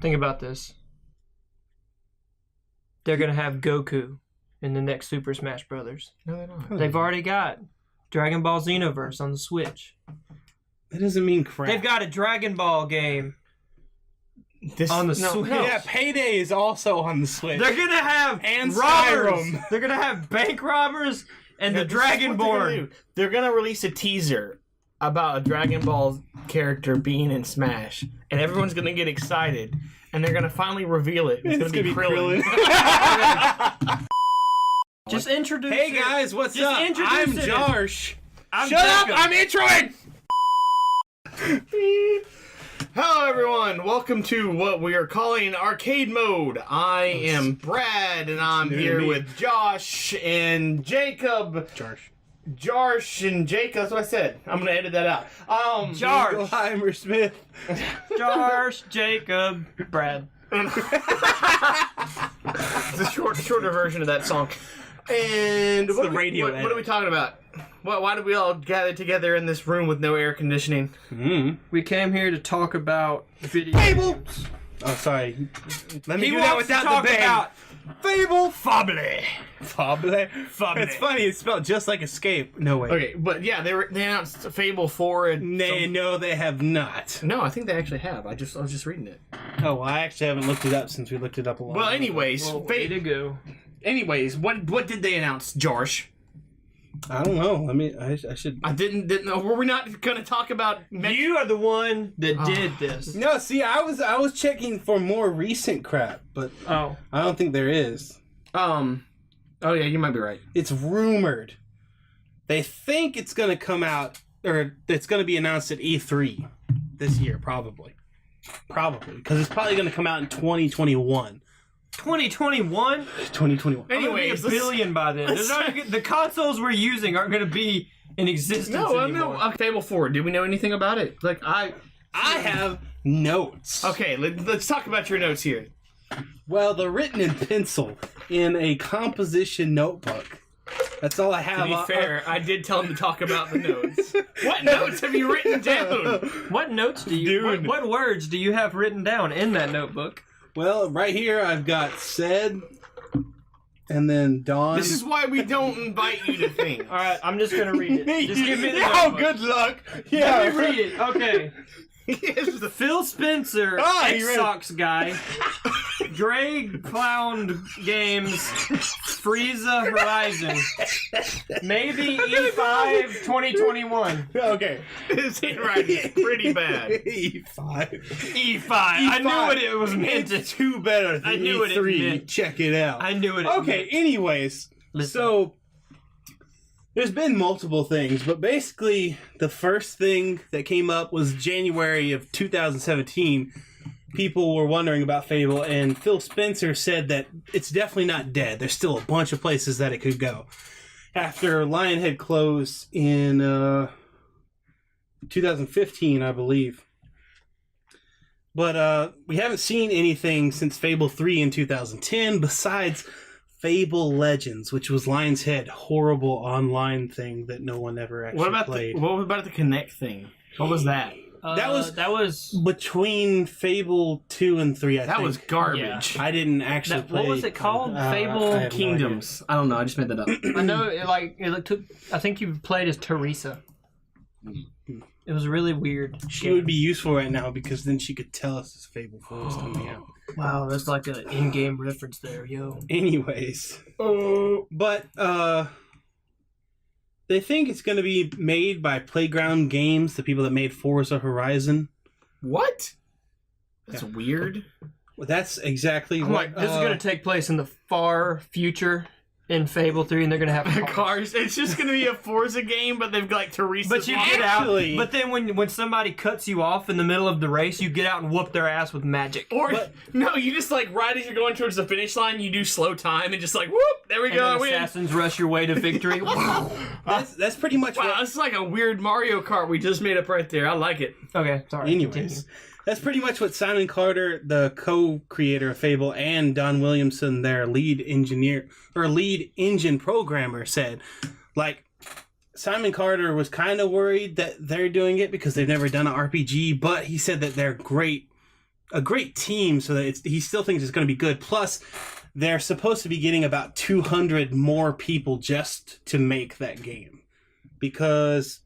Think about this. They're going to have Goku in the next Super Smash Brothers. No, they're not. They've already got Dragon Ball Xenoverse on the Switch. That doesn't mean crap. They've got a Dragon Ball game on the Switch. Yeah, Payday is also on the Switch. They're going to have and robbers. Skyrim. They're going to have bank robbers and the This is what Dragonborn. They're gonna release a teaser about a Dragon Ball character being in Smash, and everyone's gonna get excited, and they're gonna finally reveal it. It's gonna be Krillin. Just introduce Hey it. guys, what's Just up? introduce I'm it. Jarsh. I'm Shut up! Jacob. I'm introing! Hello everyone, welcome to what we are calling Arcade Mode. I am Brad, and I'm new to here me. with Josh and Jacob. Jarsh and Jacob, that's what I said. I'm gonna edit that out. Jarsh. Heimer Smith. Jarsh, Jacob, Brad. It's a shorter version of that song. And what the radio what are edit. we talking about? Why did we all gather together in this room with no air conditioning? We came here to talk about video Fable. games. Oh, sorry. Let me He do that wants to without talk the band. about Fable. Fable. Fable. It's funny. It's spelled just like escape. No way. Okay, but yeah, they announced Fable 4 and No, they have not. No, I think they actually have. I was just reading it. Oh, well, I actually haven't looked it up since we looked it up a lot. Well, anyways, Way to go. what did they announce, Jarsh? I don't know. I mean, I should. I didn't know. Were we not going to talk about? You are the one that did this. No, see, I was checking for more recent crap, but Oh. I don't think there is. Oh yeah, you might be right. It's rumored. They think it's going to come out, or it's going to be announced at E3 this year, probably, because it's probably going to come out in 2021. 2021? 2021. Anyways, $1 billion by then. The consoles we're using aren't going to be in existence anymore. No. Fable 4. Do we know anything about it? Like I have notes. Okay, let's talk about your notes here. Well, they're written in pencil in a composition notebook. That's all I have. To be fair, I did tell him to talk about the notes. What notes have you written down? What notes do you... Dude. What words do you have written down in that notebook? Well, right here I've got said, and then Dawn. This is why we don't invite you to things. All right, I'm just going to read it. Just give me the Oh, notebook. good luck. Yeah. Let me read it. Okay. Yes, the Phil Spencer, Ah, you read it. X-Sox guy. Greg Clown Games, Frieza Horizon. Maybe E5 2021. Okay. his handwriting is pretty bad. E5. E5. I knew what it was meant to. It's two better than I knew what it E3. meant. Check it out. I knew it. Okay, anyways. Listen. So, there's been multiple things, but basically, the first thing that came up was January of 2017. People were wondering about Fable, and Phil Spencer said that it's definitely not dead. There's still a bunch of places that it could go. After Lionhead closed in 2015, I believe. But we haven't seen anything since Fable 3 in 2010, besides Fable Legends, which was Lion's Head horrible online thing that no one ever actually played. What about the Kinect thing? What was that? That was Uh, between Fable 2 and 3, I think. That was garbage. I didn't actually play. what was it called? Fable I have no Kingdoms. I don't know. I just made that up. I know it took. I think you played as Teresa. It was really weird. idea. She would be useful right now because then she could tell us this Fable 4 was coming out. Wow, that's like an in-game reference there, yo. Anyways. But, they think it's going to be made by Playground Games, the people that made Forza Horizon. What? That's weird. Well, that's exactly I'm like, this is going to take place in the far future in Fable 3, and they're going to have cars. Cars. It's just going to be a Forza game, but they've got like Teresa's But you mom. get Actually- out. But then when somebody cuts you off in the middle of the race, you get out and whoop their ass with magic. Or no, you just like right as you're going towards the finish line, you do slow time and just like whoop, there we And go, I then win. assassins rush your way to victory. That's pretty much Wow, what... this is like a weird Mario Kart we just made up right there. I like it. Okay, sorry. Anyways, continue. that's pretty much what Simon Carter, the co-creator of Fable, and Don Williamson, their lead engineer or lead engine programmer, said. Like, Simon Carter was kind of worried that they're doing it because they've never done an RPG, but he said that they're great a great team, so that he still thinks it's going to be good. Plus, they're supposed to be getting about 200 more people just to make that game, because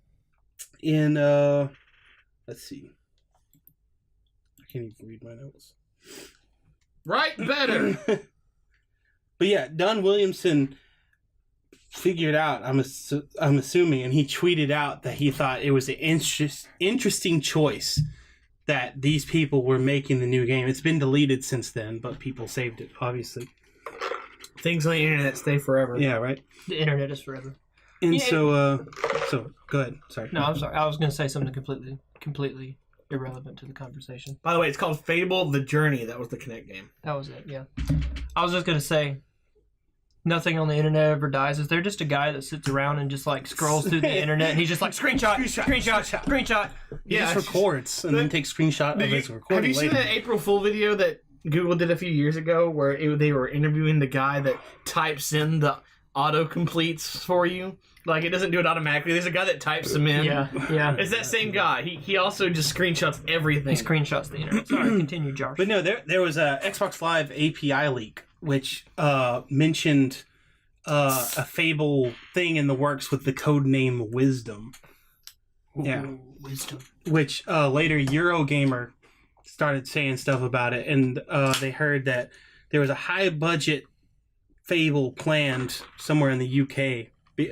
in let's see, I can't even read my notes. Right, better. But yeah, Don Williamson figured out, I'm assuming, and he tweeted out that he thought it was an interesting choice that these people were making the new game. It's been deleted since then, but people saved it, obviously. Things on the internet stay forever. Yeah, right? The internet is forever. And Yeah. so go ahead. Sorry. No, I'm sorry. I was going to say something completely irrelevant to the conversation. By the way, it's called Fable: The Journey. That was the Kinect game. That was it, yeah. I was just going to say, nothing on the internet ever dies. Is there just a guy that sits around and just like scrolls through the internet and he's just like screenshot? He Yeah, just records and then takes screenshot of his recording. Have you seen that April Fool video that Google did a few years ago where they were interviewing the guy that types in the auto-completes for you? Like, it doesn't do it automatically. There's a guy that types them in. Yeah. It's that same guy. He also just screenshots everything. He screenshots the internet. Sorry, continue, Josh. But no, there was a Xbox Live API leak which mentioned a Fable thing in the works with the code name Wisdom. Yeah. Ooh, Wisdom. Which later Eurogamer started saying stuff about it, and they heard that there was a high budget Fable planned somewhere in the UK.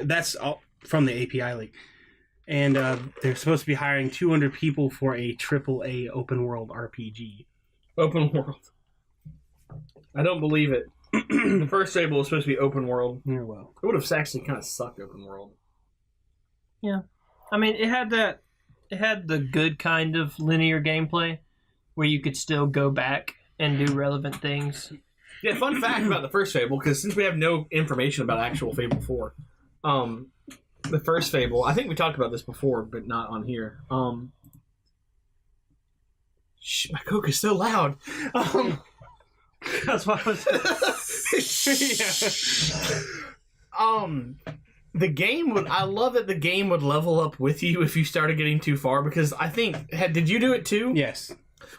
That's all from the API leak. And they're supposed to be hiring 200 people for a AAA open world RPG. Open world. I don't believe it. The first Fable was supposed to be open world. Yeah, well. It would have actually kind of sucked open world. Yeah. I mean, it had the good kind of linear gameplay where you could still go back and do relevant things. Yeah, fun fact about the first Fable, because since we have no information about actual Fable 4, the first Fable, I think we talked about this before, but not on here. Shh, my Coke is so loud. That's why I was... The game would... I love that the game would level up with you if you started getting too far, because I think... Did you do it too? Yes.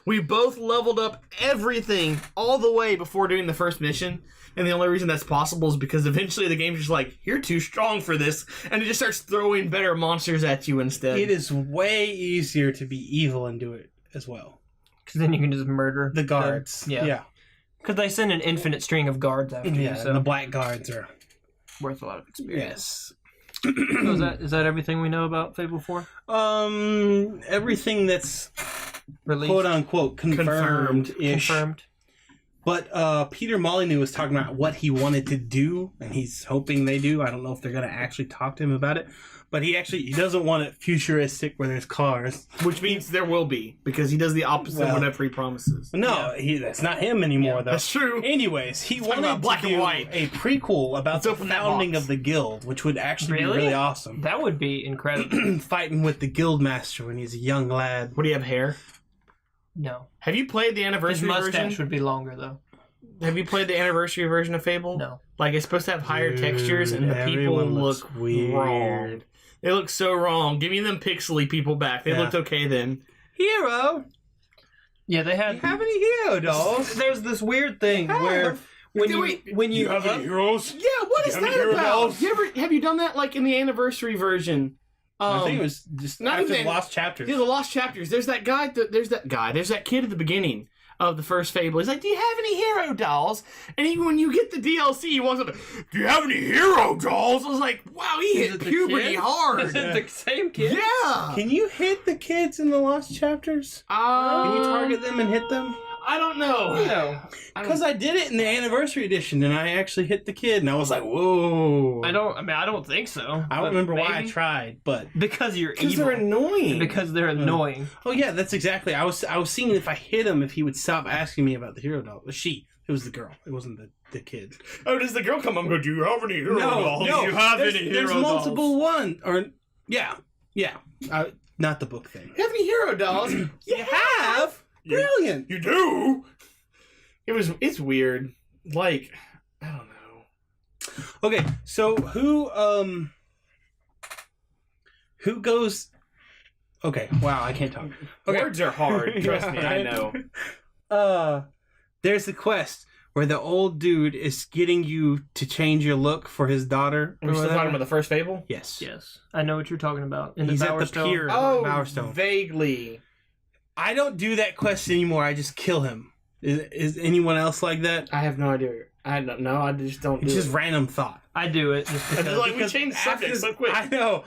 We both leveled up everything all the way before doing the first mission, and the only reason that's possible is because eventually the game's just like, you're too strong for this, and it just starts throwing better monsters at you instead. It is way easier to be evil and do it as well. Because then you can just murder The guards. them. Yeah. Because they send an infinite string of guards after you, so And the black guards are... worth a lot of experience. Yes. So is that everything we know about Fable 4? Everything that's Released? quote unquote confirmed-ish. Confirmed. But Peter Molyneux was talking about what he wanted to do, and he's hoping they do. I don't know if they're going to actually talk to him about it. But he doesn't want it futuristic where there's cars. Which means there will be, because he does the opposite of whatever he promises. No, that's not him anymore, though. That's true. Anyways, he wanted about black to and do white. a prequel about the open that founding box. of the guild, which would actually Really? be really awesome. That would be incredible. Fighting with the guild master when he's a young lad. What do you have, hair? No. Have you played the His anniversary mustache version? would be longer, though. Have you played the anniversary version of Fable? No. Like, it's supposed to have higher Dude, textures, and the people everyone looks look weird. wrong. They look so wrong. Give me them pixely people back. They Yeah. looked okay then. Hero? Yeah, they had... You have any hero dolls? There's this weird thing where when you heroes? Yeah, what is have any that hero about? dolls? Have you done that, like, in the anniversary version? I think it was just not after even- the lost chapters. Yeah, the Lost Chapters. There's that guy. There's that kid at the beginning of the first Fable. He's like, "Do you have any hero dolls?" And even when you get the DLC, he wants to. Do you have any hero dolls? I was like, "Wow, he Is hit it the puberty kid? hard." Is it the same kid? Yeah. Can you hit the kids in the lost chapters? Can you target them and hit them? I don't know. No. Because I did it in the anniversary edition, and I actually hit the kid, and I was like, "Whoa!" I don't think so. I don't remember why I tried, but Because you're Because evil. they're annoying. Because they're annoying. oh yeah, that's exactly. I was seeing if I hit him, if he would stop asking me about the hero doll. It was the girl. It wasn't the kid. Oh, does the girl come up and go, "Do you have any hero dolls? no. Do you have there's, any hero There's dolls? multiple one or yeah. Not the book thing. You have any hero dolls? You have brilliant. You do. It's weird. Like, I don't know. Okay, so who goes? Okay, wow, I can't talk. Okay, Words are hard. Trust me, I Right. know. there's a quest where the old dude is getting you to change your look for his daughter. Are we still talking about the first Fable? Yes. Yes, I know what you're talking about. In He's the at Bower the Stone. pier. Oh, Bowerstone. vaguely. I don't do that quest anymore. I just kill him. Is anyone else like that? I have no idea. I don't know. I just don't. It's do just it. random thought. I do it just I because just like we changed the subject so quick. I know.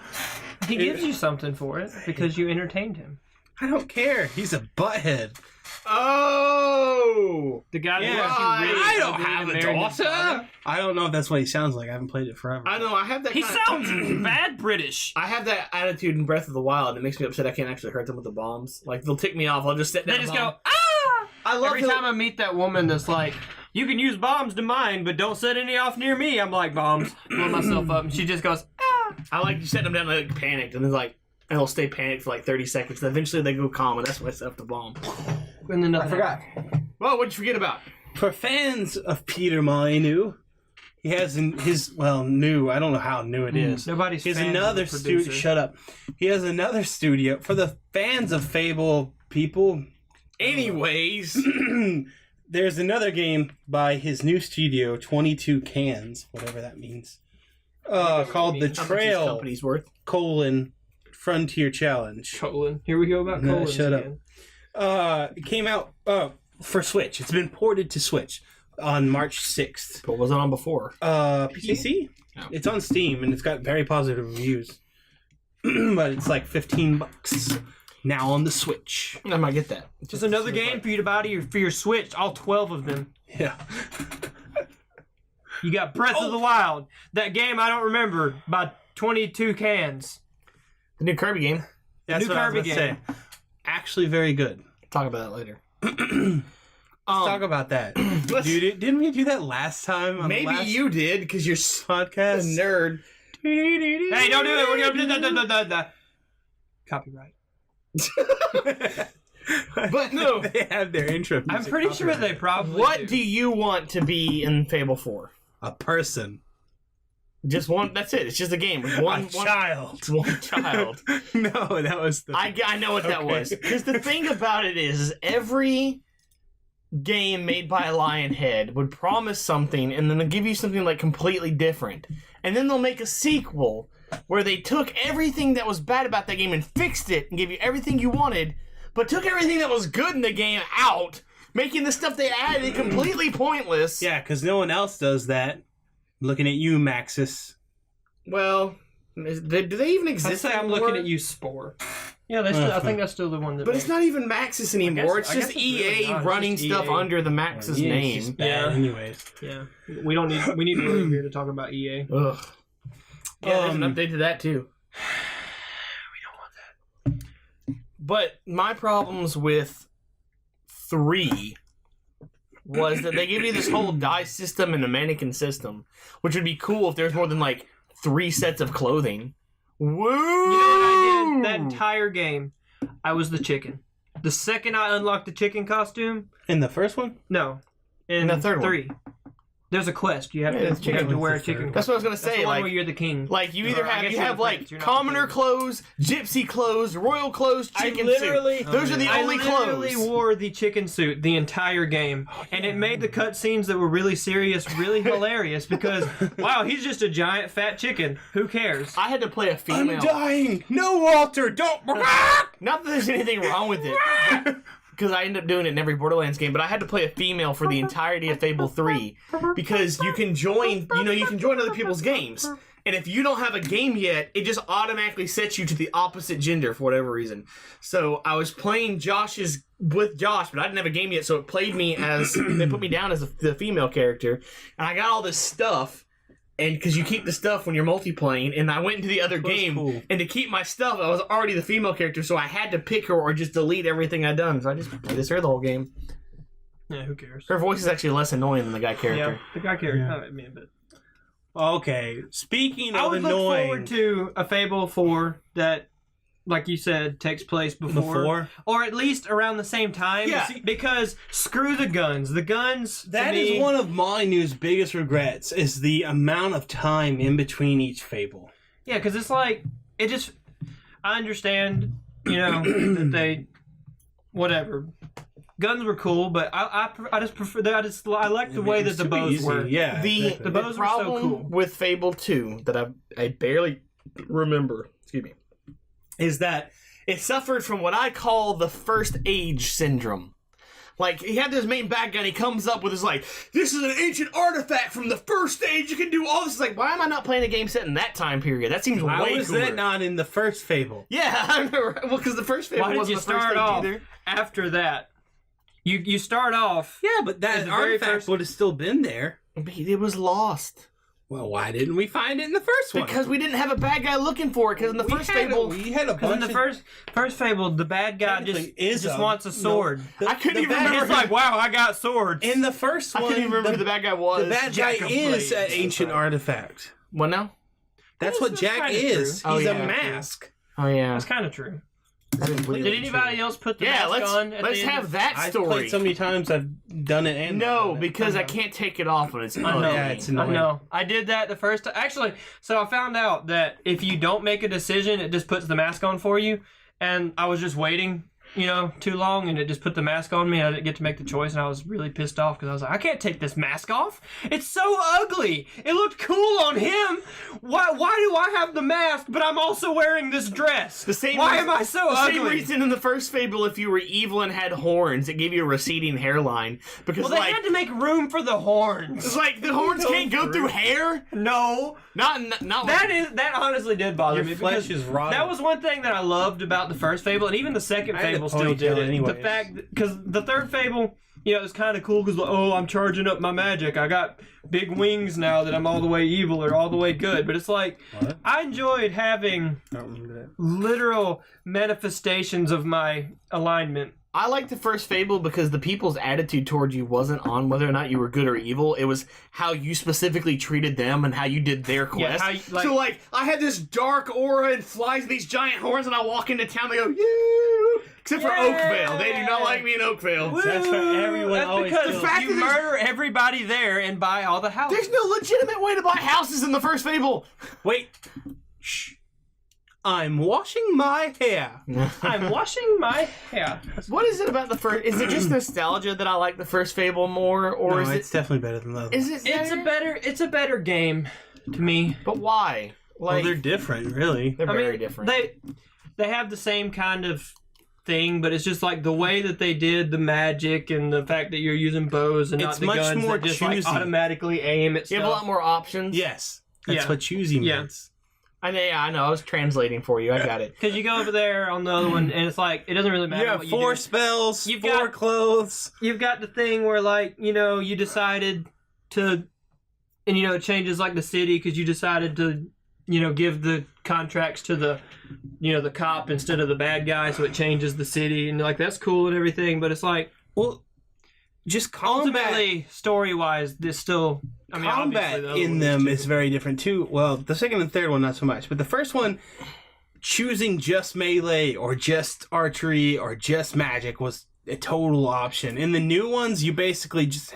he gives you something for it because you entertained him. I don't care. He's a butthead. Oh, The guy Yeah. that makes you really I don't ugly have and a marry his daughter. daughter. I don't know if that's what he sounds like. I haven't played it forever. I know. I have that. He kinda- sounds bad British. I have that attitude in Breath of the Wild. And it makes me upset. I can't actually hurt them with the bombs. Like they'll tick me off. I'll just sit down. They just a bomb. go, ah! I love Every time I meet that woman that's like, you can use bombs to mine, but don't set any off near me. I'm like, bombs. Blow myself up. And she just goes, ah! I like you setting them down like panicked, and then like, and they'll stay panicked for like 30 seconds. Then eventually they go calm, and that's when I set up the bomb. And then I nothing forgot. Well, what'd you forget about? For fans of Peter Molyneux, he has new. I don't know how new it is. Nobody's He has fan of the another studio. producer. Shut up. He has another studio for the fans of Fable people. Anyways, There's another game by his new studio, 22 Cans, whatever that means, called The means. how much his Trail, company's worth. Frontier Challenge. Colon. Here we go about No, colon. shut up. again. It came out for Switch. It's been ported to Switch on March 6th. What was it on before? PC? No. It's on Steam, and it's got very positive reviews. But it's like $15 now on the Switch. I might get that. Just another game for you to buy for your Switch. All 12 of them. Yeah. You got Breath of the Wild. That game I don't remember by 22 Cans. The new Kirby game. That's New what I was Kirby gonna say. Actually very good. Talk about that later. Let's talk about that. Dude, didn't we do that last time on the Maybe last you did because you're a podcast? nerd. Hey, don't do it. We're gonna do that. Copyright. But no. They have their intro music. I'm pretty sure they probably What do you want to be in Fable 4? A person. Just one. That's it. It's just a game with one child. one child. No, that was the... I know what that Okay. was. Because the thing about it is every game made by Lionhead would promise something and then they'll give you something like completely different. And then they'll make a sequel where they took everything that was bad about that game and fixed it and gave you everything you wanted, but took everything that was good in the game out, making the stuff they added completely pointless. Yeah, because no one else does that. Looking at you, Maxis. Well, do they even I'd exist say I'm anymore? looking at you, Spore. Yeah, I think that's still the one that. But it's not even Maxis anymore. I guess It's just it's really EA not. It's running just stuff EA. under the Maxis Yeah, it's name. just bad Yeah. anyways. Yeah, we don't need. We need William here to talk about EA. Ugh. Yeah, there's an Um, update to that too. We don't want that. But my problems with 3 was that they give you this whole die system and a mannequin system, which would be cool if there's more than like 3 sets of clothing. Woo! You know what I did? That entire game, I was the chicken. The second I unlocked the chicken costume, In the first one? no, in the third one. 3, there's a quest. You have Yeah, to, it's you have chicken. to wear a That's the chicken. third. That's what I was gonna That's say. the one Like, where you're the king. you either Or I have guess you you're have the like prince, you're not the commoner king. clothes, gypsy clothes, royal clothes, chicken suit. Those are the only I literally clothes. wore the chicken suit the entire game, and it made the cutscenes that were really serious really hilarious because, wow, he's just a giant fat chicken. Who cares? I had to play a I'm female. dying! No, Walter, don't... Not that there's anything wrong with it, because I end up doing it in every Borderlands game. But I had to play a female for the entirety of Fable 3 because you can join. You can join other people's games, and if you don't have a game yet, it just automatically sets you to the opposite gender for whatever reason. So I was playing with Josh, but I didn't have a game yet, so it played me as they put me down as the female character, and I got all this stuff. And because you keep the stuff when you're multiplaying, and I went into the other That's game, cool. and to keep my stuff, I was already the female character, so I had to pick her or just delete everything I'd done. So I just played as her the whole game. Yeah, who cares? Her voice is actually less annoying than the guy Yeah, character. the guy cares. Yeah. I mean, but Okay, speaking I of would look annoying... forward to a Fable 4 that, like you said, takes place before, or at least around the same time. Yeah. Because screw the guns. The guns. That is one of Molyneux's biggest regrets, is the amount of time in between each Fable. Yeah, because it's like it just. I understand, that they, whatever. guns were cool, but I just prefer that. I like the way that the bows were. Yeah. The bows were so problem cool. with Fable 2 that I barely remember, excuse me, is that it suffered from what I call the first age syndrome. Like, he had this main bad guy, and he comes up with this, like, this is an ancient artifact from the first age, you can do all this. Like, why am I not playing a game set in that time period? That seems way cooler. Why was that not in the first Fable? Yeah, I remember. Well, because the first Fable Why did wasn't you the first start stage off either. after that? You start off. Yeah, but that the very artifact first- would have still been there. But it was lost. Well, why didn't we find it in the first one? Because we didn't have a bad guy looking for it, because in the first Fable... we had a Because in bunch the of... first Fable, the bad guy just wants a sword. I couldn't even remember He's like, wow, I got swords. In the first one, I couldn't even remember who the bad guy was. the bad guy Jack of is Blades. an ancient artifact. What now? That's what Jack kinda is. true. Oh, He's yeah, a mask. Oh, yeah. That's kind of true. That is Did really anybody else put the Yeah, mask on? let's have that I've story. played so many times I've done it and No, not done it. because I can't take it off when it's I know. Yeah, it's I annoying. know. I did that the first time. Actually, so I found out that if you don't make a decision, it just puts the mask on for you. And I was just waiting, too long, and it just put the mask on me. And I didn't get to make the choice, and I was really pissed off because I was like, I can't take this mask off. It's so ugly. It looked cool on him. Why do I have the mask, but I'm also wearing this dress? Why am I so the ugly? same reason in the first Fable, if you were evil and had horns, it gave you a receding hairline. Because, Well, they had to make room for the horns. it's like, the horns can't go through hair? No. Not That honestly did bother Your me. flesh because is rotten. That was one thing that I loved about the first Fable, and even the second I had a Fable still did ponytail it. anyways. The fact, because the third Fable, it was kind of cool because, I'm charging up my magic. I got big wings now that I'm all the way evil or all the way good. But it's like, What? I enjoyed having I don't remember that. literal manifestations of my alignment. I like the first Fable because the people's attitude towards you wasn't on whether or not you were good or evil. It was how you specifically treated them and how you did their Yeah, quest. how you, like- So, like, I had this dark aura and flies these giant horns, and I walk into town, they go, you! Except for Yeah. Oakvale. They do not like me in Oakvale. That's right, everyone That's always because does. The fact you that there's- murder everybody there and buy all the houses. There's no legitimate way to buy houses in the first Fable. Wait. Shh. I'm washing my hair. I'm washing my hair. What is it about the first? Is it just nostalgia that I like the first Fable more, or No, is it's it? definitely better than the other. Is it? It's a better game to me. But why? Well, Like they're different, really. they're very different. They have the same kind of thing, but it's just like the way that they did the magic and the fact that you're using bows and It's not the much guns more that just choosy. like automatically aim at You have a lot stuff. more options. Yes. That's Yeah. what choosing Yeah. means. I know. I was translating for you. I got it. Because you go over there on the other one, and it's like it doesn't really matter You have what 4 you do. spells, You've 4 got- clothes. You've got the thing where like you decided to, and it changes like the city because you decided to give the contracts to the the cop instead of the bad guy, so it changes the city, and like that's cool and everything, but it's like, Well, just combat. ultimately story wise this still Combat obviously the other in one them too. is very different too. Well, the second and third one not so much, but the first one, choosing just melee or just archery or just magic was a total option. In the new ones, you basically just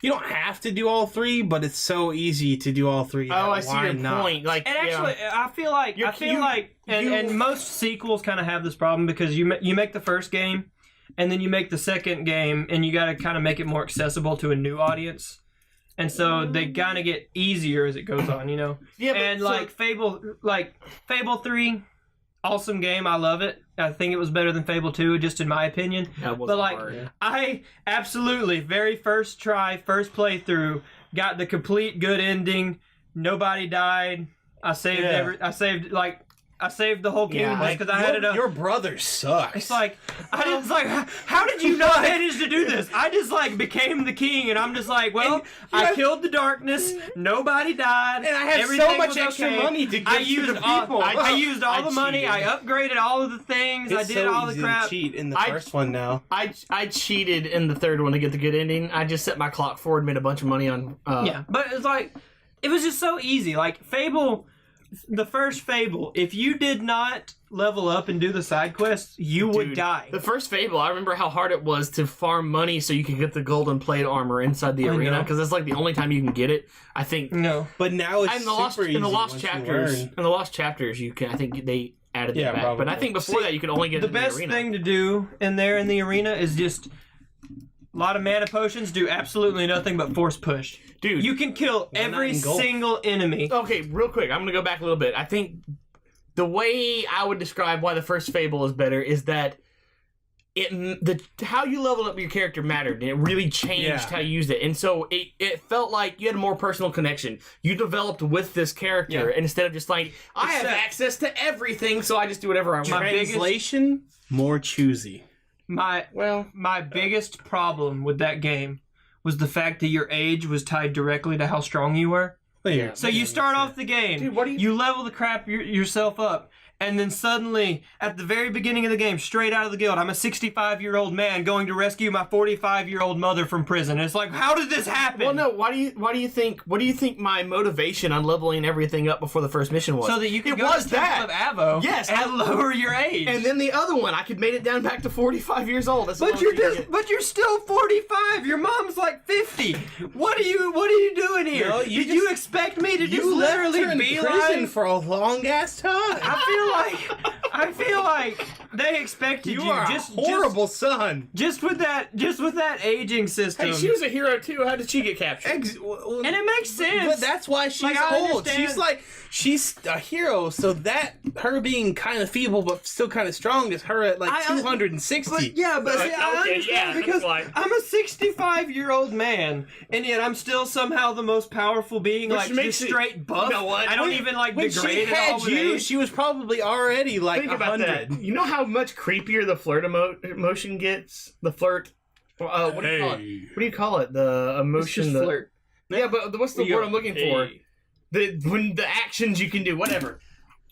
you don't have to do all 3, but it's so easy to do all 3. Oh, I see why your not? point. Like, And actually, I feel like and most sequels kind of have this problem because you make the first game, and then you make the second game, and you got to kind of make it more accessible to a new audience, and so they kind of get easier as it goes on, Yeah, but And Fable 3, awesome game, I love it. I think it was better than Fable 2, just in my opinion. that was But like, hard. I absolutely very first playthrough got the complete good ending. Nobody died. I saved I saved the whole kingdom Yeah, just because I had it up. Your brother sucks. It's like how did you not manage to do this? I just became the king, and I'm just like, well, I killed the darkness. Nobody died, And I have so everything much was extra okay. money to give I to used the all, people. I used all I the money. cheated. I upgraded all of the things. It's I did so all the easy crap. to cheat in the I- first one now. I cheated in the third one to get the good ending. I just set my clock forward, made a bunch of money on. Yeah, but it's like it was just so easy. Like Fable, the first Fable, if you did not level up and do the side quests, you would Dude, die. The first Fable, I remember how hard it was to farm money so you could get the golden plate armor inside the I arena, know. because that's like the only time you can get it. I think. No. But now it's In the lost, super easy in the lost once you chapters, learn. in the lost chapters, you can. I think they added Yeah, that back. probably. But I think before that, you could only get The it in best the arena. thing to do in the arena is just A lot of mana potions do absolutely nothing but force push. Dude. You can kill every single enemy. Okay, real quick, I'm gonna go back a little bit. I think the way I would describe why the first Fable is better is that how you leveled up your character mattered, and it really changed how you used it. And so it felt like you had a more personal connection. You developed with this character instead of just like, I have access to everything, so I just do whatever I want. Translation, more choosy. My biggest problem with that game was the fact that your age was tied directly to how strong you were. Yeah. So you start off the game, dude, you level the crap yourself up, and then suddenly, at the very beginning of the game, straight out of the guild, I'm a 65-year-old man going to rescue my 45-year-old mother from prison. And it's like, how did this happen? Well, no. What do you think my motivation on leveling everything up before the first mission was? So that you could go to the Temple of Avo and lower your age. And then the other one, I could made it down back to 45 years old. But you're still 45. Your mom's like 50. What are you doing here? No, Did you expect me to just literally be prison for a long ass time? I feel like they expected you. You are a horrible son. Just with that aging system. Hey, she was a hero too. How did she get captured? And it makes sense. But that's why she's old. She's a hero, so that her being kind of feeble but still kind of strong is her at like 260. But I understand because I'm a 65-year-old man, and yet I'm still somehow the most powerful being, just straight buff. You know what? I don't even degrade at all with age. She was probably already like 100. You know how much creepier the flirt emotion gets? The flirt. What do you call it? What do you call it? The emotion. Flirt. Yeah, but what's the word I'm looking for? When the actions you can do, whatever.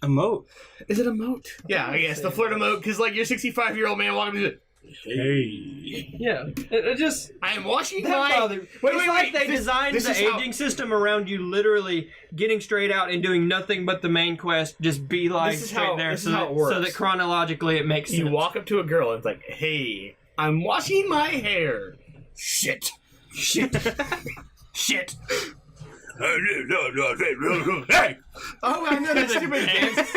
Emote. Is it emote? Yeah, I guess the flirt emote, because you're 65-year-old man walking to Hey. Yeah. It just... I am washing my... Wait, they designed the aging system around you literally getting straight out and doing nothing but the main quest, just be straight there. This is how it works. So that chronologically it makes sense. You walk up to a girl and it's like, hey, I'm washing my hair. Shit. Shit. Hey! Oh, I know that stupid dance.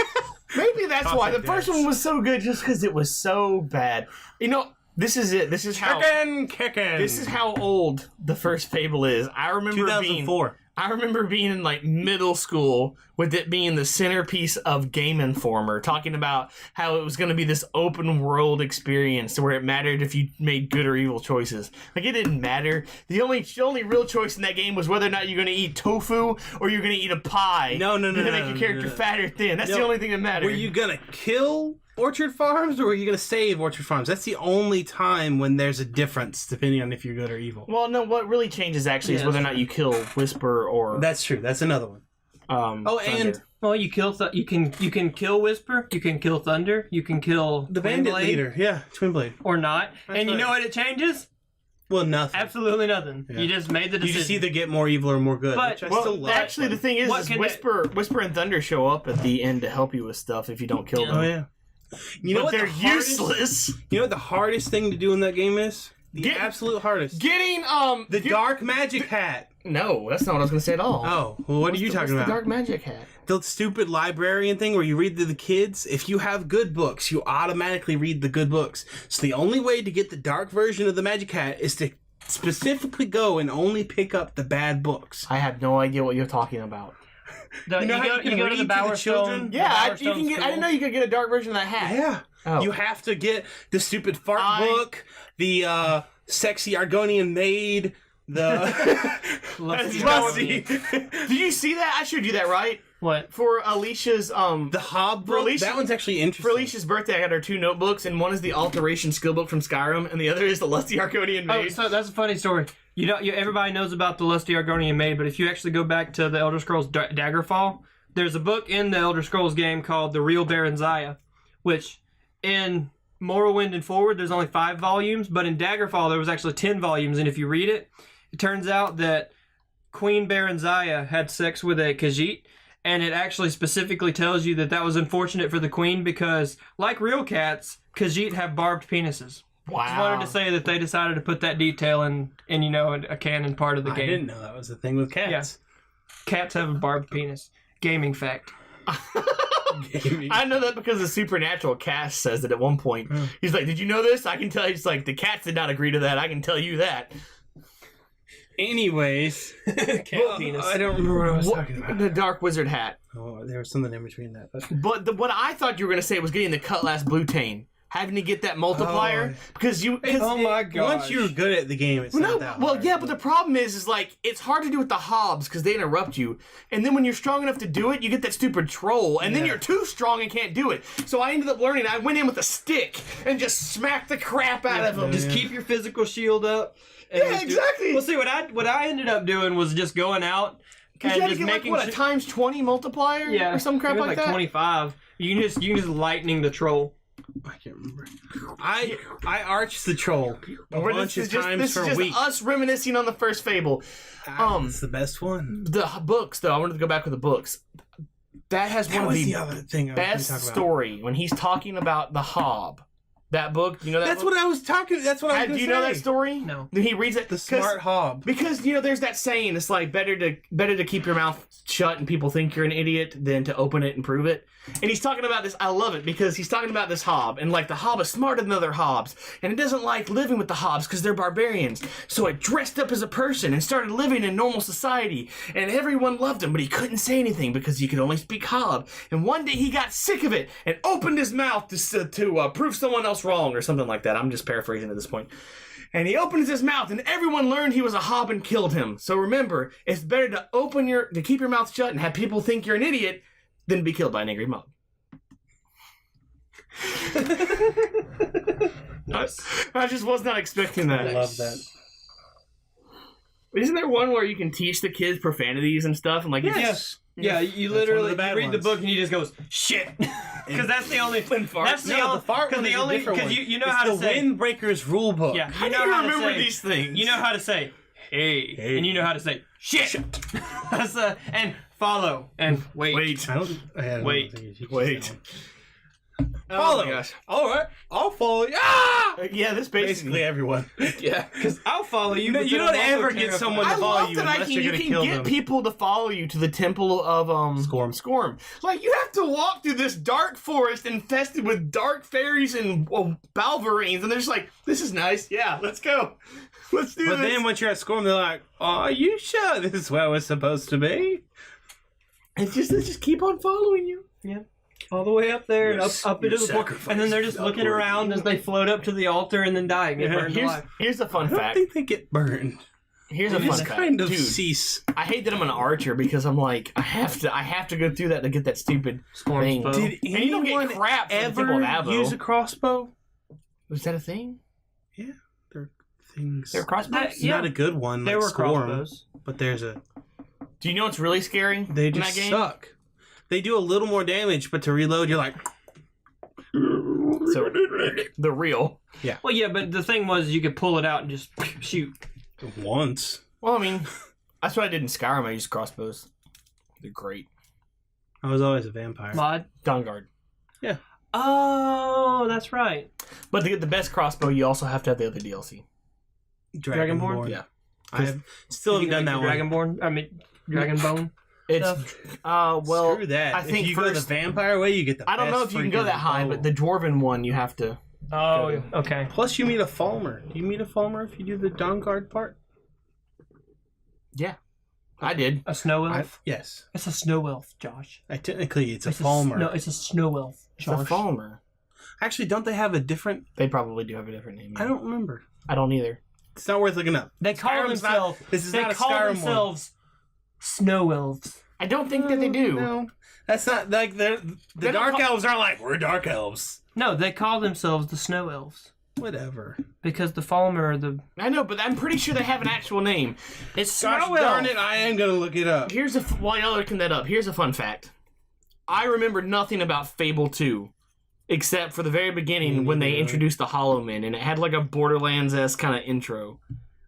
Maybe that's why the first one was so good, just because it was so bad. You know, this is it. This is how kickin'. This is how old the first Fable is. I remember 2004. I remember being in middle school with it being the centerpiece of Game Informer, talking about how it was going to be this open world experience where it mattered if you made good or evil choices. It didn't matter. The only real choice in that game was whether or not you're going to eat tofu or you're going to eat a pie. No. To make your character fat or thin. That's the only thing that mattered. Were you going to kill Orchard Farms or were you going to save Orchard Farms? That's the only time when there's a difference depending on if you're good or evil. Well, no, what really changes actually is whether or not you kill Whisper or... That's true. That's another one. You kill you can kill Whisper, you can kill Thunder, you can kill the bandit leader. Yeah, Twin Blade. Or not. That's and you know what it changes? Well, nothing. Absolutely nothing. Yeah. You just made the decision. You just either get more evil or more good. But which I still love. Actually, the thing is Whisper and Thunder show up at the end to help you with stuff if you don't kill them. Oh yeah. You know what? They're useless. You know what the hardest thing to do in that game is? The absolute hardest. Getting the dark magic hat. No, that's not what I was going to say at all. Oh, well, what are you talking about? The dark magic hat. The stupid librarian thing where you read to the kids. If you have good books, you automatically read the good books. So the only way to get the dark version of the magic hat is to specifically go and only pick up the bad books. I have no idea what you're talking about. You go to the Bower children. Yeah, I didn't know you could get a dark version of that hat. Yeah. Oh. You have to get the stupid fart book, the sexy Argonian maid, the Lusty. Did you see that? I showed you that, right? What? For Alicia's the Hob book? That one's actually interesting. For Alicia's birthday, I got her 2 notebooks, and one is the Alteration skill book from Skyrim, and the other is the Lusty Argonian Maid. Oh, so that's a funny story. Everybody knows about the Lusty Argonian Maid, but if you actually go back to the Elder Scrolls Daggerfall, there's a book in the Elder Scrolls game called The Real Baron Zaya, which in Morrowind and forward, there's only 5 volumes, but in Daggerfall, there was actually 10 volumes, and if you read it, it turns out that Queen Baron Zaya had sex with a Khajiit, and it actually specifically tells you that was unfortunate for the queen because, like real cats, Khajiit have barbed penises. Wow. Just wanted to say that they decided to put that detail in a canon part of the game. I didn't know that was the thing with cats. Yeah. Cats have a barbed penis. Gaming fact. gaming. I know that because the Supernatural cast says it at one point. He's like, "Did you know this?" I can tell you. He's like, "The cats did not agree to that. I can tell you that." Anyways, Cat penis. I don't remember what I was talking about. The Dark Wizard hat. Oh, there was something in between that. But what I thought you were gonna say was getting the Cutlass Bluetane, having to get that multiplier because you. Oh my god! Once you're good at the game, it's not that hard. Yeah, but the problem is like it's hard to do with the hobs because they interrupt you, and then when you're strong enough to do it, you get that stupid troll, and then you're too strong and can't do it. So I ended up learning. I went in with a stick and just smacked the crap out of him. Just keep your physical shield up. Yeah, exactly. Well, see, what I ended up doing was just going out and you had to just get making a times 20 multiplier or some crap it was like that. 25. You can just lightning the troll. I can't remember. I arched the troll a bunch of times this for is a just week. us reminiscing on the first Fable. It's the best one. The books, though. I wanted to go back with the books. That has one of the other thing I was best gonna talk about. story when he's talking about the Hob. That book, you know that. That's book? what I was talking. That's what I was Do going you to know say. that story? No. He reads it. The smart hob. Because there's that saying. It's like better to keep your mouth shut and people think you're an idiot than to open it and prove it. And he's talking about this. I love it because he's talking about this hob and like the hob is smarter than other hobs and it doesn't like living with the hobs because they're barbarians. So it dressed up as a person and started living in normal society and everyone loved him, but he couldn't say anything because he could only speak hob. And one day he got sick of it and opened his mouth to prove someone else wrong or something like that. I'm just paraphrasing at this point. And he opens his mouth, and everyone learned he was a hob and killed him. So remember, it's better to keep your mouth shut and have people think you're an idiot than be killed by an angry mob. I just was not expecting that. I love that. Isn't there one where you can teach the kids profanities and stuff? And like, Yes. Yeah, you That's literally one of the bad read the ones. book and he just goes shit because that's the only fart. that's the No, only the fart one is a different one. because you know it's how to the say Windbreakers rule book. yeah How you do know you how to remember say these things? you know how to say hey, and you know how to say shit. That's and follow and wait. I don't Wait. think you teach Wait. that one. Oh my gosh. All right, I'll follow you. Ah! Yeah, this Basically everyone. yeah. Because I'll follow you. You but then don't I'm also ever get terrified. someone to I follow love you that unless you you're gonna can kill get them. people to follow you to the temple of Scorm. Like you have to walk through this dark forest infested with dark fairies and balverines, and they're just like, "This is nice. Yeah, let's go. Let's do But this." then once you're at Scorm, they're like, "Are you sure this is where we're supposed to be?" they just keep on following you. Yeah. All the way up there and Yes, up into your the port, and then they're just sacrifice looking is around as they float up to the altar and then die and get burned alive. Here's a I fun don't fact. think they get burned. Here's a They fun just fact. kind of Dude, cease. I hate that I'm an archer because I'm like I have to go through that to get that stupid Scorm's thing. bow. Did And you don't get anyone crap for the Temple ever of Avo. use a crossbow? Was that a thing? Yeah, they're things. They're crossbows. That- Not a good one. There like were Scorm, crossbows. but there's a. Do you know what's really scary? They in just that game? suck. They do a little more damage, but to reload, you're like. So the real. Well, yeah, but the thing was you could pull it out and just shoot. Once. Well, I mean, that's what I did in Skyrim. I used crossbows. They're great. I was always a vampire. Mod. Dawnguard. Oh, that's right. But to get the best crossbow, you also have to have the other DLC. Dragonborn? Yeah. I have still You haven't can done make that the one. Dragonborn. I mean, Dragonbone. It's Stuff. well, Screw that. I think if you go first, the vampire way, you get the I don't know best if you can go freaking that high, bow. but the dwarven one you have to. Oh, okay. Plus, you meet a Falmer. Do you meet a Falmer if you do the Dawnguard part? Yeah, I did. A snow elf? Yes. It's a snow elf, Josh. Technically, it's a It's Falmer. No, it's a snow elf, It's a Josh. Falmer. Actually, don't they have a different? They probably do have a different name. I don't remember. I don't either. It's not worth looking up. They call Skyrim's themselves. This is They not a call Skyrim one. themselves snow elves. I don't think that they do. No, that's not like the They don't dark call- elves are like we're dark elves. No, they call themselves the snow elves Whatever. because the Falmer are the. I know, but I'm pretty sure they have an actual name. It's Gosh snow darn elf. it! I am gonna look it up. Here's while y'all are looking that up. Here's a fun fact. I remember nothing about Fable 2, except for the very beginning when they introduced the Hollow Men, and it had like a Borderlands-esque kind of intro.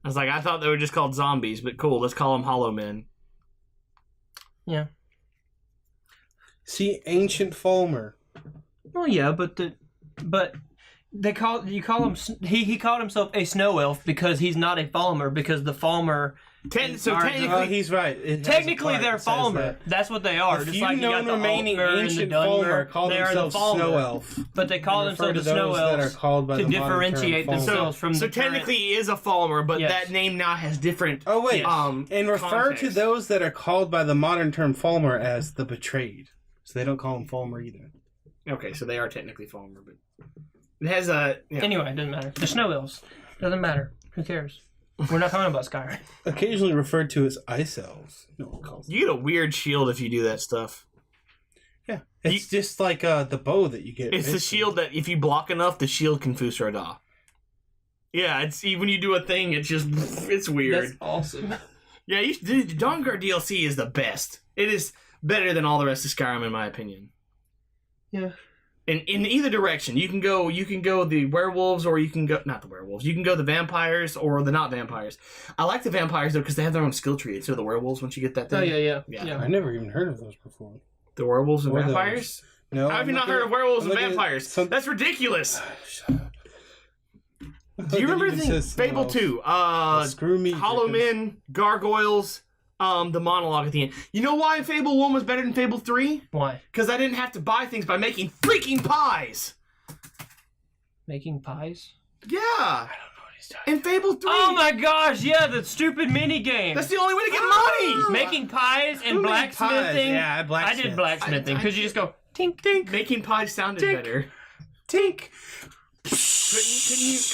I was like, I thought they were just called zombies, but cool, let's call them Hollow Men. Yeah. See, ancient Falmer. Well, yeah, but He called himself a snow elf because he's not a Falmer, because the Falmer. Technically, he's right. Technically, they're Falmer. That's what they are. A Just few like you got the remaining Altmer and the ancient Falmer Dunmer, call they are the themselves Falmer. snow elf. But they call themselves the snow that are elves called by to the modern term differentiate Falmer. themselves from So the current- technically he is a Falmer, but Yes. that name now has different. Oh wait, and refer context. to those that are called by the modern term Falmer as the betrayed. So they don't call them Falmer either. Okay, so they are technically Falmer, but it has a. Yeah. Anyway, it doesn't matter. The snow elves. Doesn't matter. Who cares? We're not talking about Skyrim. Occasionally referred to as ice elves. No one calls them. You get a weird shield if you do that stuff. Yeah, it's just like the bow that you get. It's the shield that if you block enough, the shield can Fusrada. Yeah, it's when you do a thing, it's weird. That's awesome. Yeah, the Dawnguard DLC is the best. It is better than all the rest of Skyrim, in my opinion. Yeah. In either direction, you can go the werewolves, or you can go not the werewolves. You can go the vampires or the not vampires. I like the vampires though because they have their own skill tree. So the werewolves, once you get that thing. Oh yeah. I never even heard of those before. The werewolves and Or vampires. No, How have you not heard of werewolves and vampires? That's ridiculous. Do you remember the thing? Fable 2. Screw me. Hollow Men, gargoyles, the monologue at the end. You know why Fable 1 was better than Fable 3? Why? Because I didn't have to buy things by making freaking pies. Making pies? Yeah. I don't know what he's talking. In Fable 3. Oh my gosh! Yeah, the stupid mini game. That's the only way to get money. Making pies and blacksmithing. Yeah, I did blacksmithing because you just go tink tink. Making pies sounded Tink. better. Tink.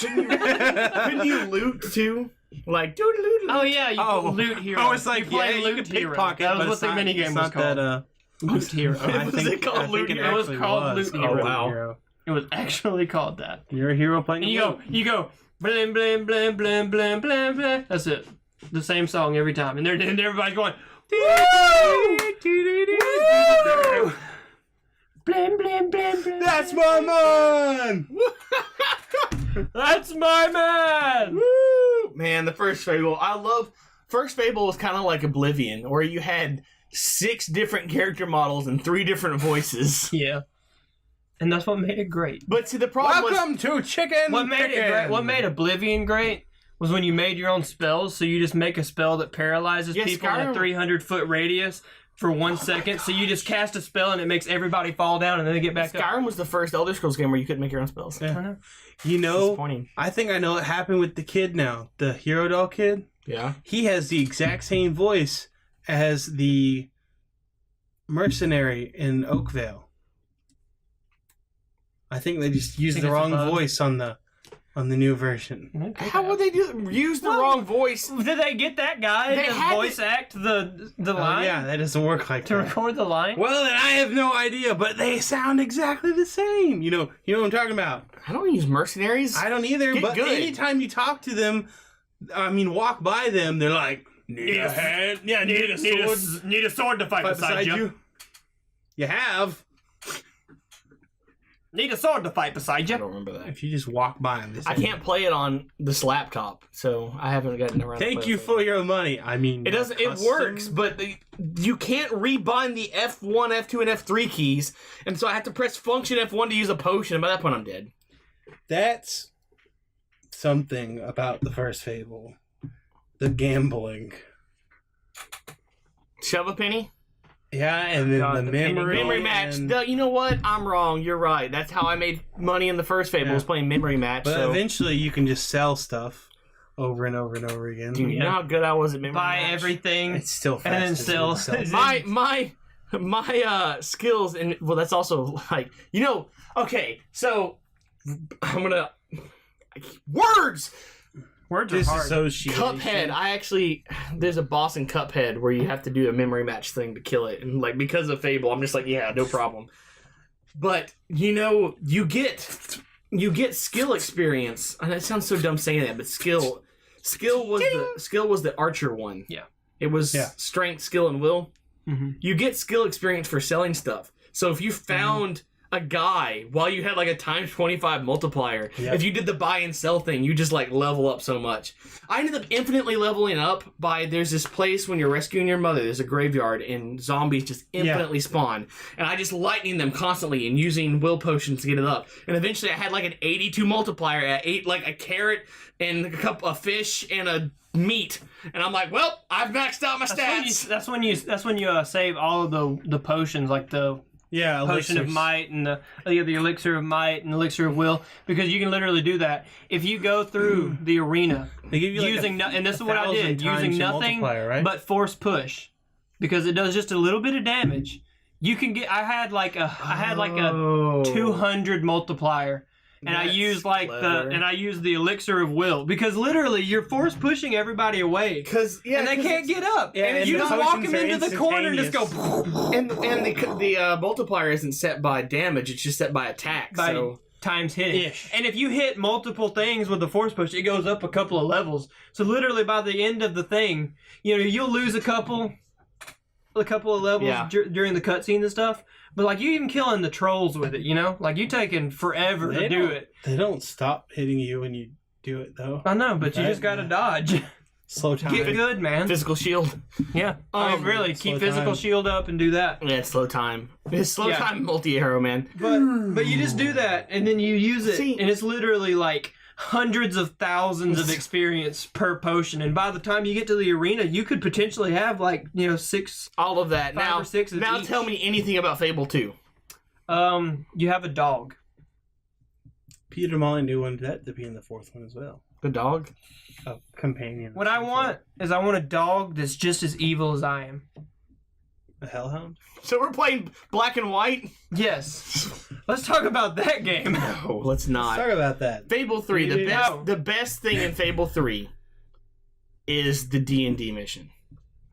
Couldn't you loot too? Like doodle-doodle. Oh yeah, you loot hero. I was like, you play you loot could hero. pickpocket, That was but what it's the not- mini game it's was not called. that, Loot hero. Was it called Loot Hero? It was called Loot Hero. Oh, wow. Hero. It was actually called that. You're a hero playing. And you go, blim blim blim blim blim blim blim. That's it. The same song every time, and everybody's going. Woo! Blim blim blim blim. That's my man. That's my man. Woo! Man, the first Fable. First Fable was kind of like Oblivion, where you had 6 different character models and 3 different voices. Yeah. And that's what made it great. But see, the problem Welcome to Chicken. What made it great? What made Oblivion great was when you made your own spells. So you just make a spell that paralyzes people in a 300-foot radius for 1 second. So you just cast a spell and it makes everybody fall down and then they get back up. Skyrim was the first Elder Scrolls game where you couldn't make your own spells. I know. You know, Disappointing. I think I know what happened with the kid now. The Hero Doll kid. Yeah. He has the exact same voice as the mercenary in Oakvale. I think they just used Think the it's a wrong bug? voice on the new version. Okay. How would they use the wrong voice? Did they get that guy They to had voice act the line? Yeah, that doesn't work like To that. record the line? Well, then I have no idea, but they sound exactly the same. You know what I'm talking about. I don't use mercenaries. I don't either, Get but good. anytime you talk to them, walk by them, they're like, need a hand? Yeah, need a sword Need a sword to fight beside you. You have. Need a sword to fight beside I you. don't remember that. If you just walk by them, I can't play it on this laptop, so I haven't gotten around. to Thank play you it. for your money. I mean, It doesn't. It custom. works, but you can't rebind the F1, F2, and F3 keys, and so I have to press Function F1 to use a potion. And by that point, I'm dead. That's something about the first Fable. The gambling. Shove a penny. Yeah, and then God, the the Memory match. and- You know what? I'm wrong. You're right. That's how I made money in the first Fable. Yeah. Was playing memory match. But so. eventually you can just sell stuff over and over and over again. Dude, you know how good I was at memory Buy match? everything. It's still fast. And then still- My skills, and well, that's also like, okay, so I'm gonna words. Words are This hard. association. Cuphead. There's a boss in Cuphead where you have to do a memory match thing to kill it, and like because of Fable, I'm just like, yeah, no problem. But you get skill experience, and it sounds so dumb saying that, but skill was the archer one. Yeah. It was Yeah. strength, skill, and will. Mhm. You get skill experience for selling stuff. So if you found a guy while you had like a times 25 multiplier. Yep. If you did the buy and sell thing, you just like level up so much. I ended up infinitely leveling up by there's this place when you're rescuing your mother, there's a graveyard and zombies just infinitely spawn. And I just lightning them constantly and using will potions to get it up. And eventually I had like an 82 multiplier at 8, like a carrot and a cup of fish and a meat. And I'm like, well, I've maxed out my stats. That's when you save all of the potions, like the potion of might and the elixir of might and elixir of will, because you can literally do that if you go through the arena They give you using and this is what I did, 1,000 using times your nothing multiplier, right? but force push, because it does just a little bit of damage. You can get. I had like a 200 multiplier. And I used the elixir of will, because literally you're force pushing everybody away, and they can't get up. Yeah, and you just walk them into the corner and just go. And the multiplier isn't set by damage; it's just set by attack. Times hit. Ish. And if you hit multiple things with the force push, it goes up a couple of levels. So literally by the end of the thing, you'll lose a couple of levels during the cutscene and stuff. But like you even killing the trolls with it, like you taking forever to do it. They don't stop hitting you when you do it though. I know, but you just gotta dodge. Slow time. Get good, man. Physical shield. Yeah. I mean, really, keep physical shield up and do that. Yeah, it's slow time. It's slow time multi-arrow, man. But you just do that, and then you use it, and it's literally like hundreds of thousands of experience per potion. And by the time you get to the arena, you could potentially have like, 6. All of that. 5 or 6 of now each. tell me anything about Fable 2. You have a dog. Peter Molyneux knew wanted that to be in the 4th one as well. The dog? A companion. What I want is I want a dog that's just as evil as I am. A hellhound? So we're playing black and white? Yes. Let's talk about that game. No, let's not. Let's talk about that. Fable 3, the best thing in Fable 3 is the D&D mission.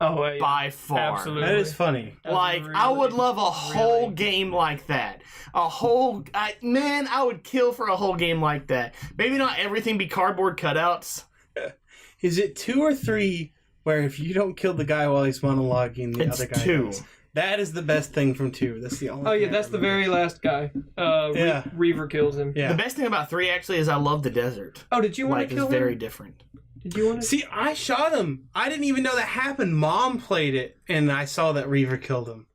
Oh, yeah. By far. Absolutely. That is funny. Like, I would love a whole game like that. I would kill for a whole game like that. Maybe not everything be cardboard cutouts. Is it 2 or 3 where if you don't kill the guy while he's monologuing, the It's other guy 2. does? That is the best thing from 2. That's the only Oh, yeah, thing I that's the remember. very last guy. Reaver kills him. Yeah. The best thing about 3, actually, is I love the desert. Oh, did you want Like, to kill it's very him? different. Did you want to? See, I shot him. I didn't even know that happened. Mom played it, and I saw that Reaver killed him.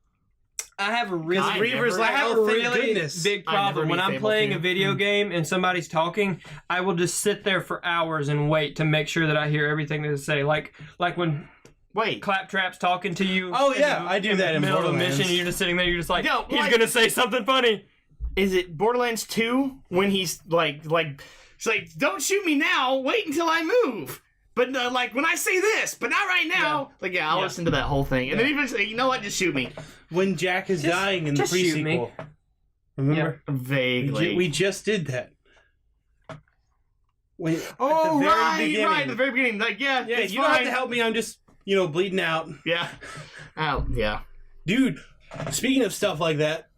I have a really I Reaver's never- like, I have oh, a thank really goodness. big I never problem when beat I'm Fable playing 2. a video game and somebody's talking. I will just sit there for hours and wait to make sure that I hear everything they say. Like when Wait. Claptrap's talking to you. Oh, yeah, I do that in the middle of the Borderlands. mission. And you're just sitting there. You're just like, Yo, he's like- gonna say something funny. Is it Borderlands 2 when he's like, it's like, don't shoot me now, wait until I move. But like when I say this, but not right now. I'll listen to that whole thing, and then even say, you know what, just shoot me. When Jack is dying in the just shoot me. pre-sequel. Remember? Vaguely. We just did that. At Oh, the very right, beginning. right, at the very beginning. Like, yeah, Yeah, it's you don't have fine. to help me. I'm just, bleeding out. Yeah. Oh, yeah. Dude, speaking of stuff like that,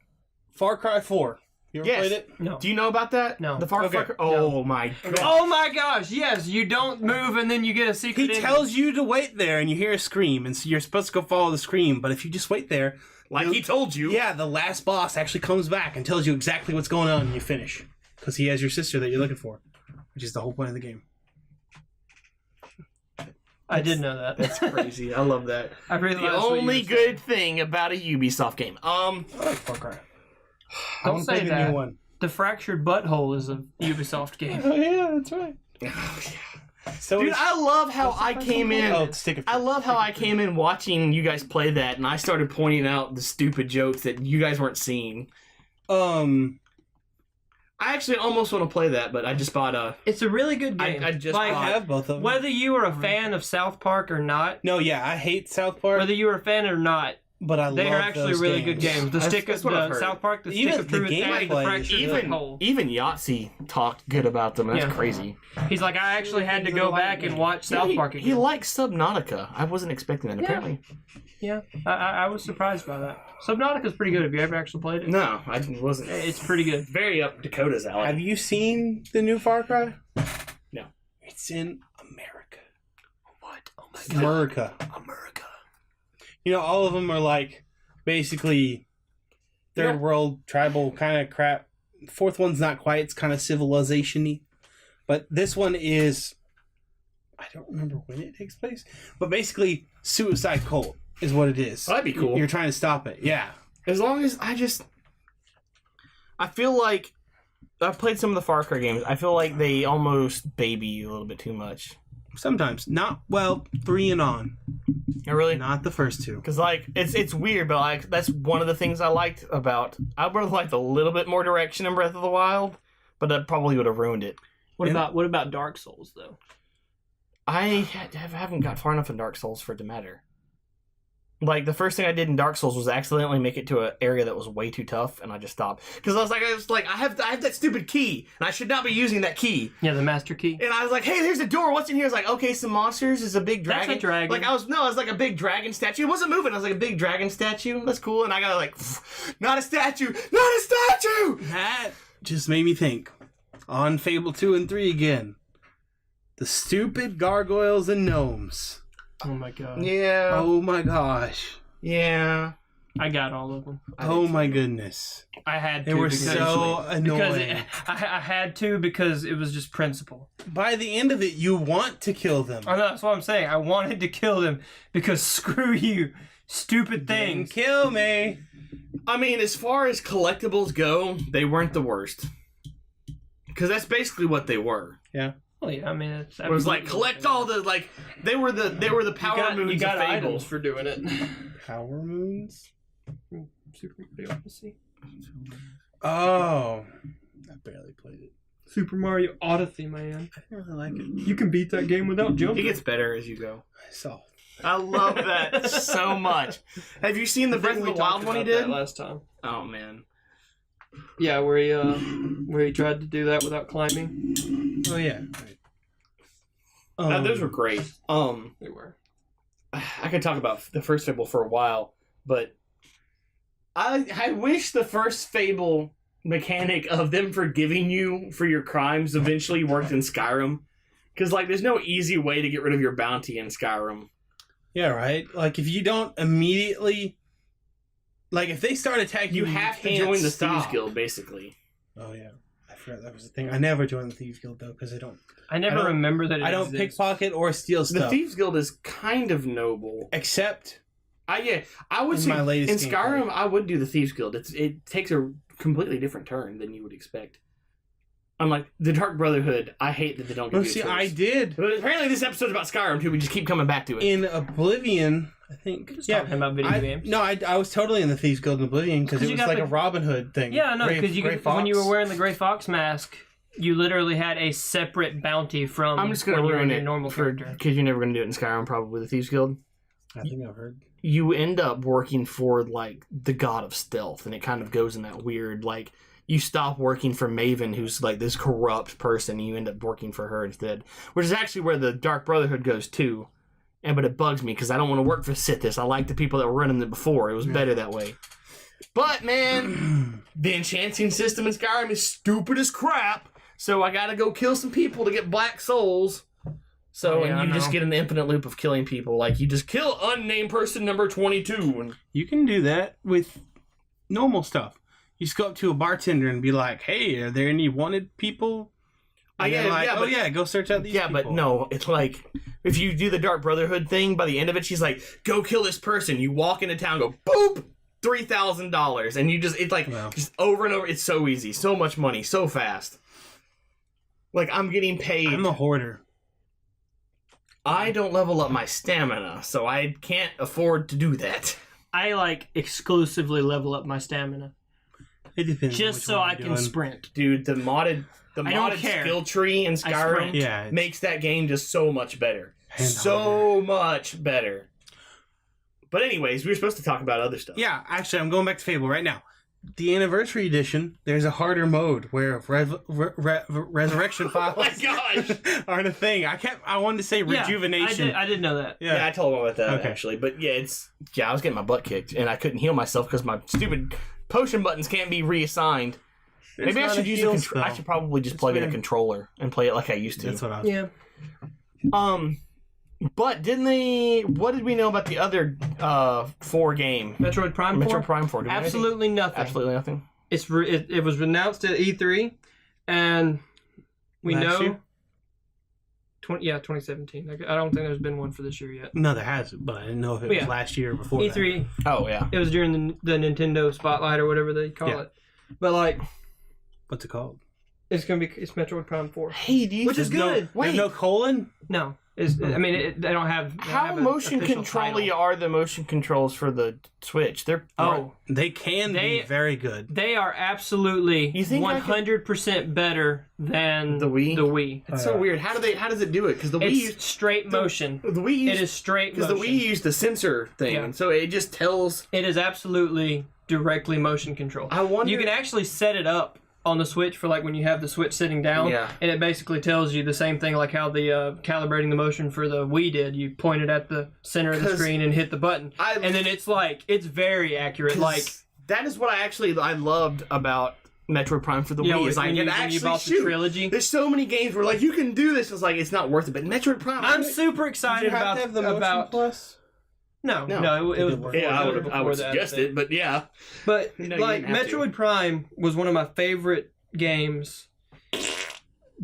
Far Cry 4. You ever Yes. played it? No. Do you know about that? No. The Far Okay. Cry. Oh my god. Oh my gosh! Yes, you don't move and then you get a secret. He ending. tells you to wait there, and you hear a scream, and so you're supposed to go follow the scream. But if you just wait there, Like he told you. yeah, the last boss actually comes back and tells you exactly what's going on, and you finish because he has your sister that you're looking for, which is the whole point of the game. I did know that. That's crazy. I love that. I really The that's what you only were good thing about a Ubisoft game. I like Far Cry. I Don't wanna say play the that. new one. The Fractured Butthole is a Ubisoft game. Oh yeah, that's right. So Dude, I love how I came in. Oh, stick I love how I came in watching you guys play that, and I started pointing out the stupid jokes that you guys weren't seeing. I actually almost want to play that, but I just bought a. It's a really good game. I just I bought. have both of them. Whether you are a fan of South Park or not, No, yeah, I hate South Park, whether you are a fan or not, but I they love are actually those really games. good games. The That's what I've heard. South Park, the Even Stick of the Truth, and the gameplay is Fractured really- Butthole. Even Yahtzee talked good about them. That's Yeah. crazy. He's like, I actually had to go back and watch South Park He again. likes Subnautica. I wasn't expecting that. Apparently, Yeah, I was surprised by that. Subnautica's pretty good. Have you ever actually played it? no, I wasn't. It's pretty good. Very up Dakota's alley. Have you seen the new Far Cry? No. It's in America. What? Oh my America. America. All of them are like basically third world tribal kind of crap. Fourth one's not quite. It's kind of civilization-y. But this one is... I don't remember when it takes place. But basically, suicide cult is what it is. That'd be cool. You're trying to stop it. Yeah. As long as I feel like I've played some of the Far Cry games. I feel like they almost baby you a little bit too much. Sometimes. Not, 3 and on. Oh, really? Not the first 2. Because, like, it's weird, but, like, that's one of the things I liked about... I would have liked a little bit more direction in Breath of the Wild, but that probably would have ruined it. What about Dark Souls, though? I haven't got far enough in Dark Souls for it to matter. Like, the first thing I did in Dark Souls was accidentally make it to an area that was way too tough, and I just stopped. Because I was like, I have that stupid key, and I should not be using that key. Yeah, the master key. And I was like, hey, there's a door. What's in here? I was like, okay, some monsters. There's a big dragon. That's a dragon. Like, I was like a big dragon statue. It wasn't moving. I was like a big dragon statue. That's cool. And I got like, not a statue. Not a statue! That just made me think. On Fable 2 and 3 again. The stupid gargoyles and gnomes. Oh my god. Yeah. Oh my gosh. Yeah. I got all of them. Oh my goodness. I had to. They were so annoying. I had to because it was just principle. By the end of it, you want to kill them. I know, that's what I'm saying. I wanted to kill them because screw you, stupid things. Didn't kill me. I mean, as far as collectibles go, they weren't the worst. Because that's basically what they were. Yeah. Well, yeah, I mean, it was like collect all the like they were the power moons. You got of Fable. items for doing it. Power moons? Super Mario Odyssey. Oh, I barely played it. Super Mario Odyssey, man. I didn't really like it. You can beat that game without jumping. It gets better as you go. I saw. I love that so much. Have you seen the Breath of the Wild one he did last time? Oh man. Yeah, where he tried to do that without climbing. Oh yeah. Right. Those were great. They were. I could talk about the first Fable for a while, but I wish the first Fable mechanic of them forgiving you for your crimes eventually worked in Skyrim. Because, like, there's no easy way to get rid of your bounty in Skyrim. Yeah, right? Like, if you don't immediately... Like, if they start attacking you have to join the Thieves Guild, basically. Oh, yeah. I forgot that was the thing. I never joined the Thieves Guild, though, because I don't... I never remember that it I don't exists. pickpocket or steal stuff. The Thieves Guild is kind of noble. Except... I would in say my latest in gameplay. Skyrim, I would do the Thieves Guild. It takes a completely different turn than you would expect. Unlike the Dark Brotherhood, I hate that they don't give you a choice. I did. But apparently this episode's about Skyrim too. We just keep coming back to it. In Oblivion, I think. Talking about video games. No, I was totally in the Thieves Guild in Oblivion because it was like a Robin Hood thing. Yeah, no, because when you were wearing the Gray Fox mask, you literally had a separate bounty from. I'm just gonna ruin it normal character because you're never gonna do it in Skyrim. Probably the Thieves Guild. I think I've heard. You end up working for like the god of stealth, and it kind of goes in that weird like. You stop working for Maven, who's like this corrupt person, and you end up working for her instead. Which is actually where the Dark Brotherhood goes too. But it bugs me because I don't want to work for Sithis. I like the people that were running it before. It was better that way. But man, the enchanting system in Skyrim is stupid as crap. So I gotta go kill some people to get black souls. So and you just get an infinite loop of killing people. Like you just kill unnamed person number 22. And you can do that with normal stuff. You just go up to a bartender and be like, "Hey, are there any wanted people?" And go search out these people. Yeah, but no, it's like, if you do the Dark Brotherhood thing, by the end of it, she's like, go kill this person. You walk into town, go, boop, $3,000. And you just, it's like, just over and over. It's so easy. So much money. So fast. Like, I'm getting paid. I'm a hoarder. I don't level up my stamina, so I can't afford to do that. I, exclusively level up my stamina. It depends. Just so I can sprint. Dude, the modded skill tree in Skyrim makes that game just so much better. So much better. But anyways, we were supposed to talk about other stuff. Yeah, actually, I'm going back to Fable right now. The Anniversary Edition, there's a harder mode where resurrection files oh my gosh. aren't a thing. I wanted to say rejuvenation. I did know that. Yeah, I told him about that, actually. But yeah, I was getting my butt kicked, and I couldn't heal myself because my stupid potion buttons can't be reassigned. Maybe I should use a controller. I should probably just plug in a controller and play it like I used to. That's what I was. Yeah. But didn't they? What did we know about the other 4 game? Metroid Prime 4? Metroid Prime 4. Did we know anything? Absolutely nothing. Absolutely nothing. It was announced at E3, and we Last know. year? 2017. I don't think there's been one for this year yet. No, there hasn't, but I didn't know if it was last year or before. E3. Oh yeah. It was during the Nintendo Spotlight or whatever they call it. But like, What's it called? it's Metroid Prime 4. Hey, do you Which is good. There's no colon? No, they don't have. How motion control-y are the motion controls for the Switch? They're They can be very good. They are absolutely 100% better than the Wii. The Wii. It's so weird. How does it do it? Because the Wii It's straight motion. The Wii used, it is straight because motion. the Wii used the sensor thing, and so it just tells. It is absolutely directly motion control. I wonder. You can actually set it up on the Switch for like when you have the Switch sitting down, and it basically tells you the same thing like how the calibrating the motion for the Wii did. You point it at the center of the screen and hit the button, and then it's very accurate. Like that is what I loved about Metroid Prime for the Wii is I can actually shoot. The trilogy. There's so many games where like you can do this. It's like it's not worth it, but Metroid Prime. I'm super excited about the Motion Plus. No, it was before. Yeah, I would suggest it, but yeah. But like Metroid Prime was one of my favorite games.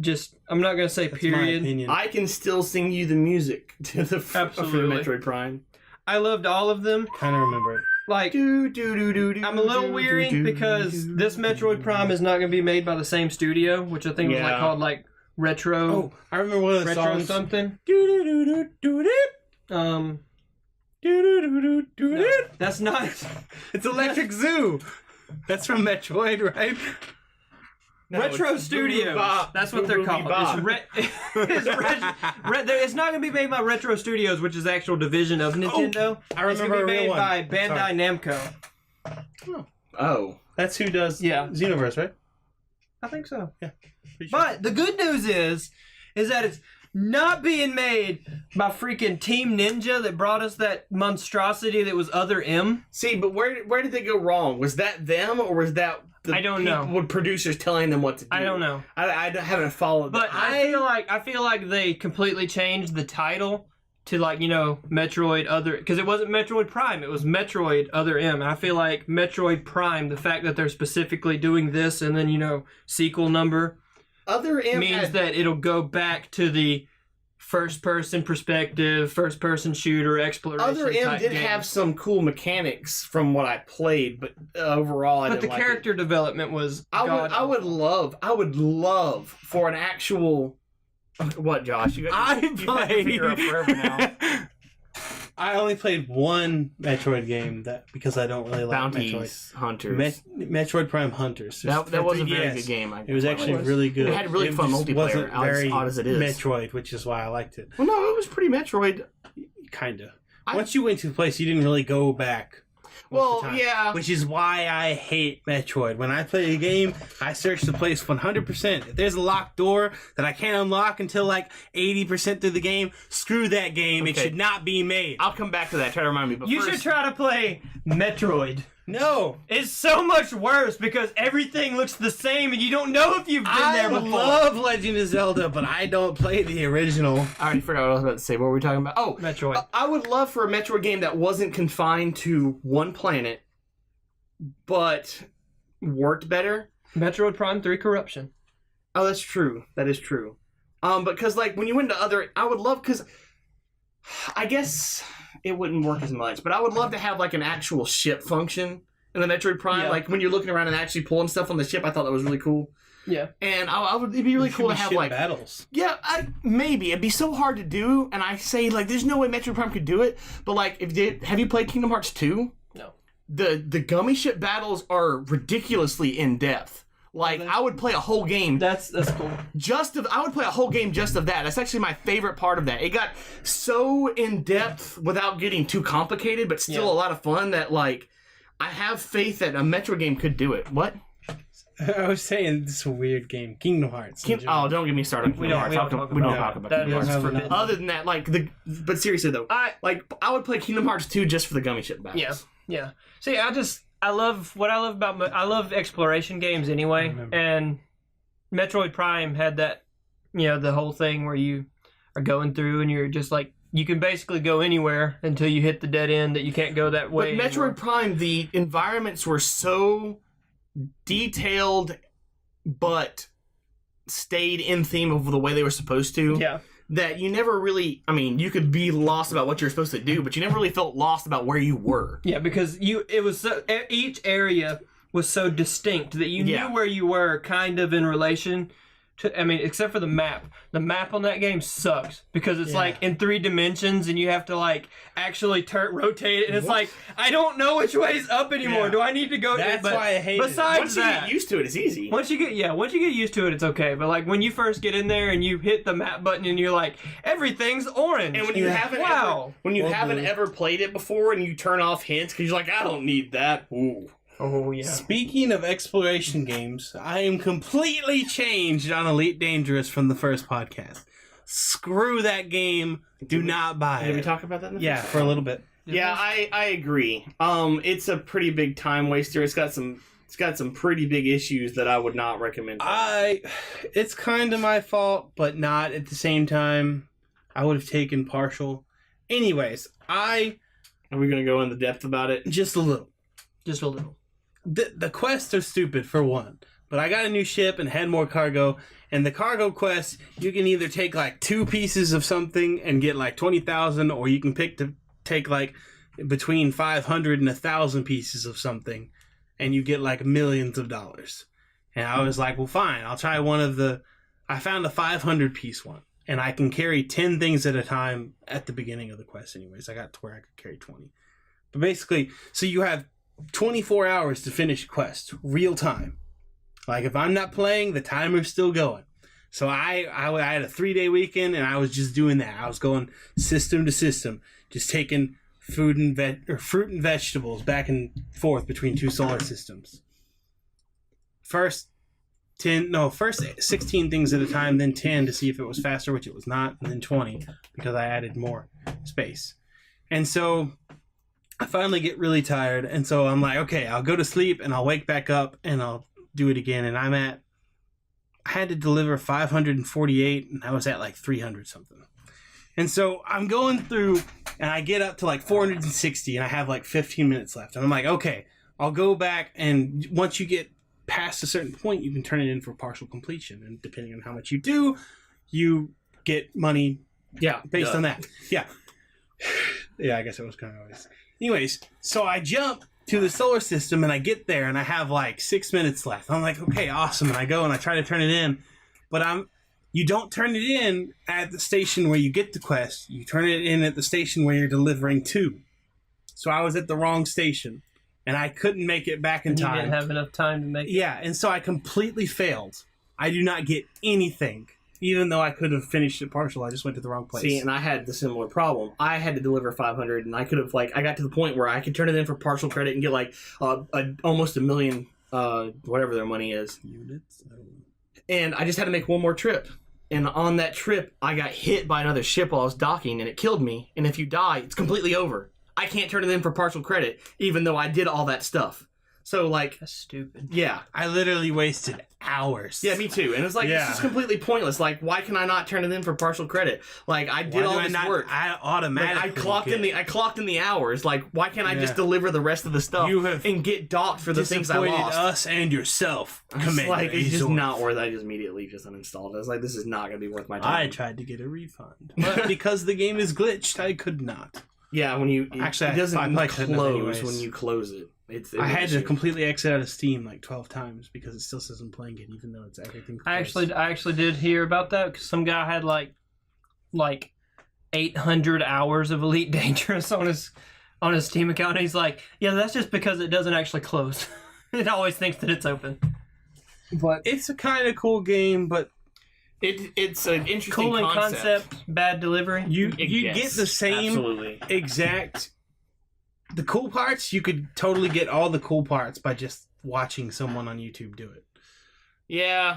Just I'm not gonna say period. I can still sing you the music to the for Metroid Prime. I loved all of them. Kind of remember it. Like I'm a little weary because this Metroid Prime is not gonna be made by the same studio, which I think was like called like Retro. Oh, I remember one of the Retro songs. Something. No, that's not. It's Electric Zoo. That's from Metroid, right? No, Retro Studios. That's what they're called. It's not going to be made by Retro Studios, which is the actual division of Nintendo. I remember it's going to be made one. by Bandai Namco. Oh. That's who does Xenoverse, right? I think so. Yeah. Sure. But the good news is that it's not being made by freaking Team Ninja that brought us that monstrosity that was Other M. See, but where did they go wrong? Was that them or was that the I don't know. With producers telling them what to do? I don't know. I haven't followed. But I feel like they completely changed the title to like Metroid Other, because it wasn't Metroid Prime, it was Metroid Other M. And I feel like Metroid Prime, the fact that they're specifically doing this and then sequel number. Other M means that it'll go back to the first-person perspective, first-person shooter exploration. Other M did have some cool mechanics from what I played, but overall, I didn't like it. But the character development was. I would love for an actual. What, Josh? I played. Forever now. I only played one Metroid game because I don't really like Bounties Metroid. Hunters. Metroid Prime Hunters. That was a very good game. It was actually really good. It had really fun multiplayer, as odd as it is. Metroid, which is why I liked it. Well, no, it was pretty Metroid. Kinda. Once you went to the place, you didn't really go back. Well, yeah. Which is why I hate Metroid. When I play a game, I search the place 100%. If there's a locked door that I can't unlock until like 80% through the game, screw that game. Okay. It should not be made. I'll come back to that. Try to remind me. But you should try to play Metroid. No. It's so much worse because everything looks the same and you don't know if you've been there before. I love Legend of Zelda, but I don't play the original. I already forgot what I was about to say. What were we talking about? Oh, Metroid. I would love for a Metroid game that wasn't confined to one planet, but worked better. Metroid Prime 3 Corruption. Oh, that's true. That is true. Because like when you went to other, I would love, because I guess it wouldn't work as much, but I would love to have like an actual ship function in the Metroid Prime. Yeah. Like when you're looking around and actually pulling stuff on the ship, I thought that was really cool. Yeah. And it'd be really cool to have like battles. Yeah, maybe it'd be so hard to do, and I say like, there's no way Metroid Prime could do it. But like, have you played Kingdom Hearts 2? No. The gummy ship battles are ridiculously in depth. Like, I would play a whole game. That's cool. I would play a whole game just of that. That's actually my favorite part of that. It got so in depth without getting too complicated, but still a lot of fun. That like, I have faith that a Metro game could do it. What? I was saying this is a weird game, Kingdom Hearts. Don't get me started on Kingdom Hearts. We don't talk about Kingdom Hearts. Other than that, like but seriously though, I would play Kingdom Hearts 2 just for the gummy ship battles. Yeah. See, I love exploration games anyway, and Metroid Prime had that, the whole thing where you are going through and you're just like you can basically go anywhere until you hit the dead end that you can't go that way. But Metroid anymore. Prime, the environments were so detailed, but stayed in theme of the way they were supposed to. Yeah. That you never really, I mean, you could be lost about what you're supposed to do, but you never really felt lost about where you were. Yeah, because it was each area was so distinct that you knew where you were kind of in relation to, I mean, except for the map. The map on that game sucks because it's like in 3 dimensions and you have to like actually rotate it, and it's like, I don't know which way's up anymore. Do I need to go? That's but why I hate it. besides Once you get used to it, it's easy. Once you get used to it, it's okay. But like when you first get in there and you hit the map button and you're like, everything's orange. And when you haven't ever played it before and you turn off hints because you're like, I don't need that. Ooh. Oh yeah. Speaking of exploration games, I am completely changed on Elite Dangerous from the first podcast. Screw that game. Do not buy it. Did we talk about that in the first for a little bit. Yeah, I agree. It's a pretty big time waster. It's got some pretty big issues that I would not recommend. It's kind of my fault, but not at the same time. I would have taken partial. Anyways, are we going to go into depth about it? Just a little. Just a little. The quests are stupid, for one. But I got a new ship and had more cargo. And the cargo quest, you can either take like 2 pieces of something and get like 20,000, or you can pick to take like between 500 and 1,000 pieces of something, and you get like millions of dollars. And I was like, well, fine, I'll try one of the. I found a 500 piece one, and I can carry 10 things at a time at the beginning of the quest. Anyways, I got to where I could carry 20. But basically, so you have 24 hours to finish a quest, real time. Like if I'm not playing, the timer's still going. So I had a 3-day weekend and I was just doing that. I was going system to system, just taking fruit and vegetables back and forth between 2 solar systems. First 16 things at a time, then 10 to see if it was faster, which it was not, and then 20 because I added more space. And so I finally get really tired, and so I'm like, okay, I'll go to sleep, and I'll wake back up, and I'll do it again, and I had to deliver 548, and I was at like 300 something. And so I'm going through, and I get up to like 460, and I have like 15 minutes left, and I'm like, okay, I'll go back, and once you get past a certain point, you can turn it in for partial completion, and depending on how much you do, you get money based on that. Yeah, I guess it was kind of always... Anyways, so I jump to the solar system and I get there and I have like 6 minutes left. I'm like, okay, awesome. And I go and I try to turn it in, but you don't turn it in at the station where you get the quest. You turn it in at the station where you're delivering to. So I was at the wrong station and I couldn't make it back in time. You didn't have enough time to make it. Yeah, and so I completely failed. I do not get anything. Even though I could have finished it partial, I just went to the wrong place. See, and I had the similar problem. I had to deliver 500, and I could have, I got to the point where I could turn it in for partial credit and get, almost 1 million, whatever their money is. Units? I don't know. And I just had to make one more trip. And on that trip, I got hit by another ship while I was docking, and it killed me. And if you die, it's completely over. I can't turn it in for partial credit, even though I did all that stuff. So, that's stupid. Yeah. I literally wasted hours. Yeah, me too. And it's this is completely pointless. Why can I not turn it in for partial credit? I did all this work. I automatically I clocked in the hours. Why can't I just deliver the rest of the stuff and get docked for the things I lost? Us and yourself, Commander. It's just not worth it. I just immediately uninstalled it. I was like, this is not going to be worth my time. I tried to get a refund, but because the game is glitched, I could not. Yeah, when you... Actually, it doesn't close when you close it. I had to completely exit out of Steam 12 times because it still says I'm playing it, even though it's everything. I actually did hear about that because some guy had like 800 hours of Elite Dangerous on his Steam account, and he's like, "Yeah, that's just because it doesn't actually close. It always thinks that it's open." But it's a kind of cool game, but it's an interesting cool in concept, bad delivery. You get the same exact. The cool parts, you could totally get all the cool parts by just watching someone on YouTube do it. Yeah.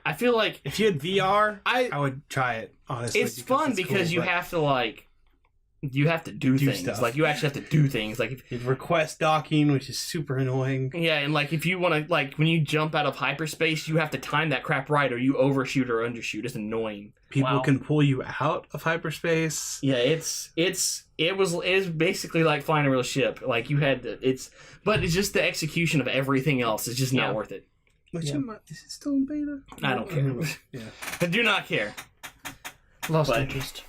I feel like if you had VR, I would try it, honestly. It's fun because you have to you have to do things. stuff. Like, you actually have to do things. Like, It requests docking, which is super annoying. yeah, and like, if you want to, like, when you jump out of hyperspace, you have to time that crap right, or you overshoot or undershoot. It's annoying. People Wow. can pull you out of hyperspace. Yeah, it was basically like flying a real ship. Like, you had to, but it's just the execution of everything else is just not worth it. Which Yeah. is it still in beta? I don't care. Yeah. I do not care. Lost But- interest.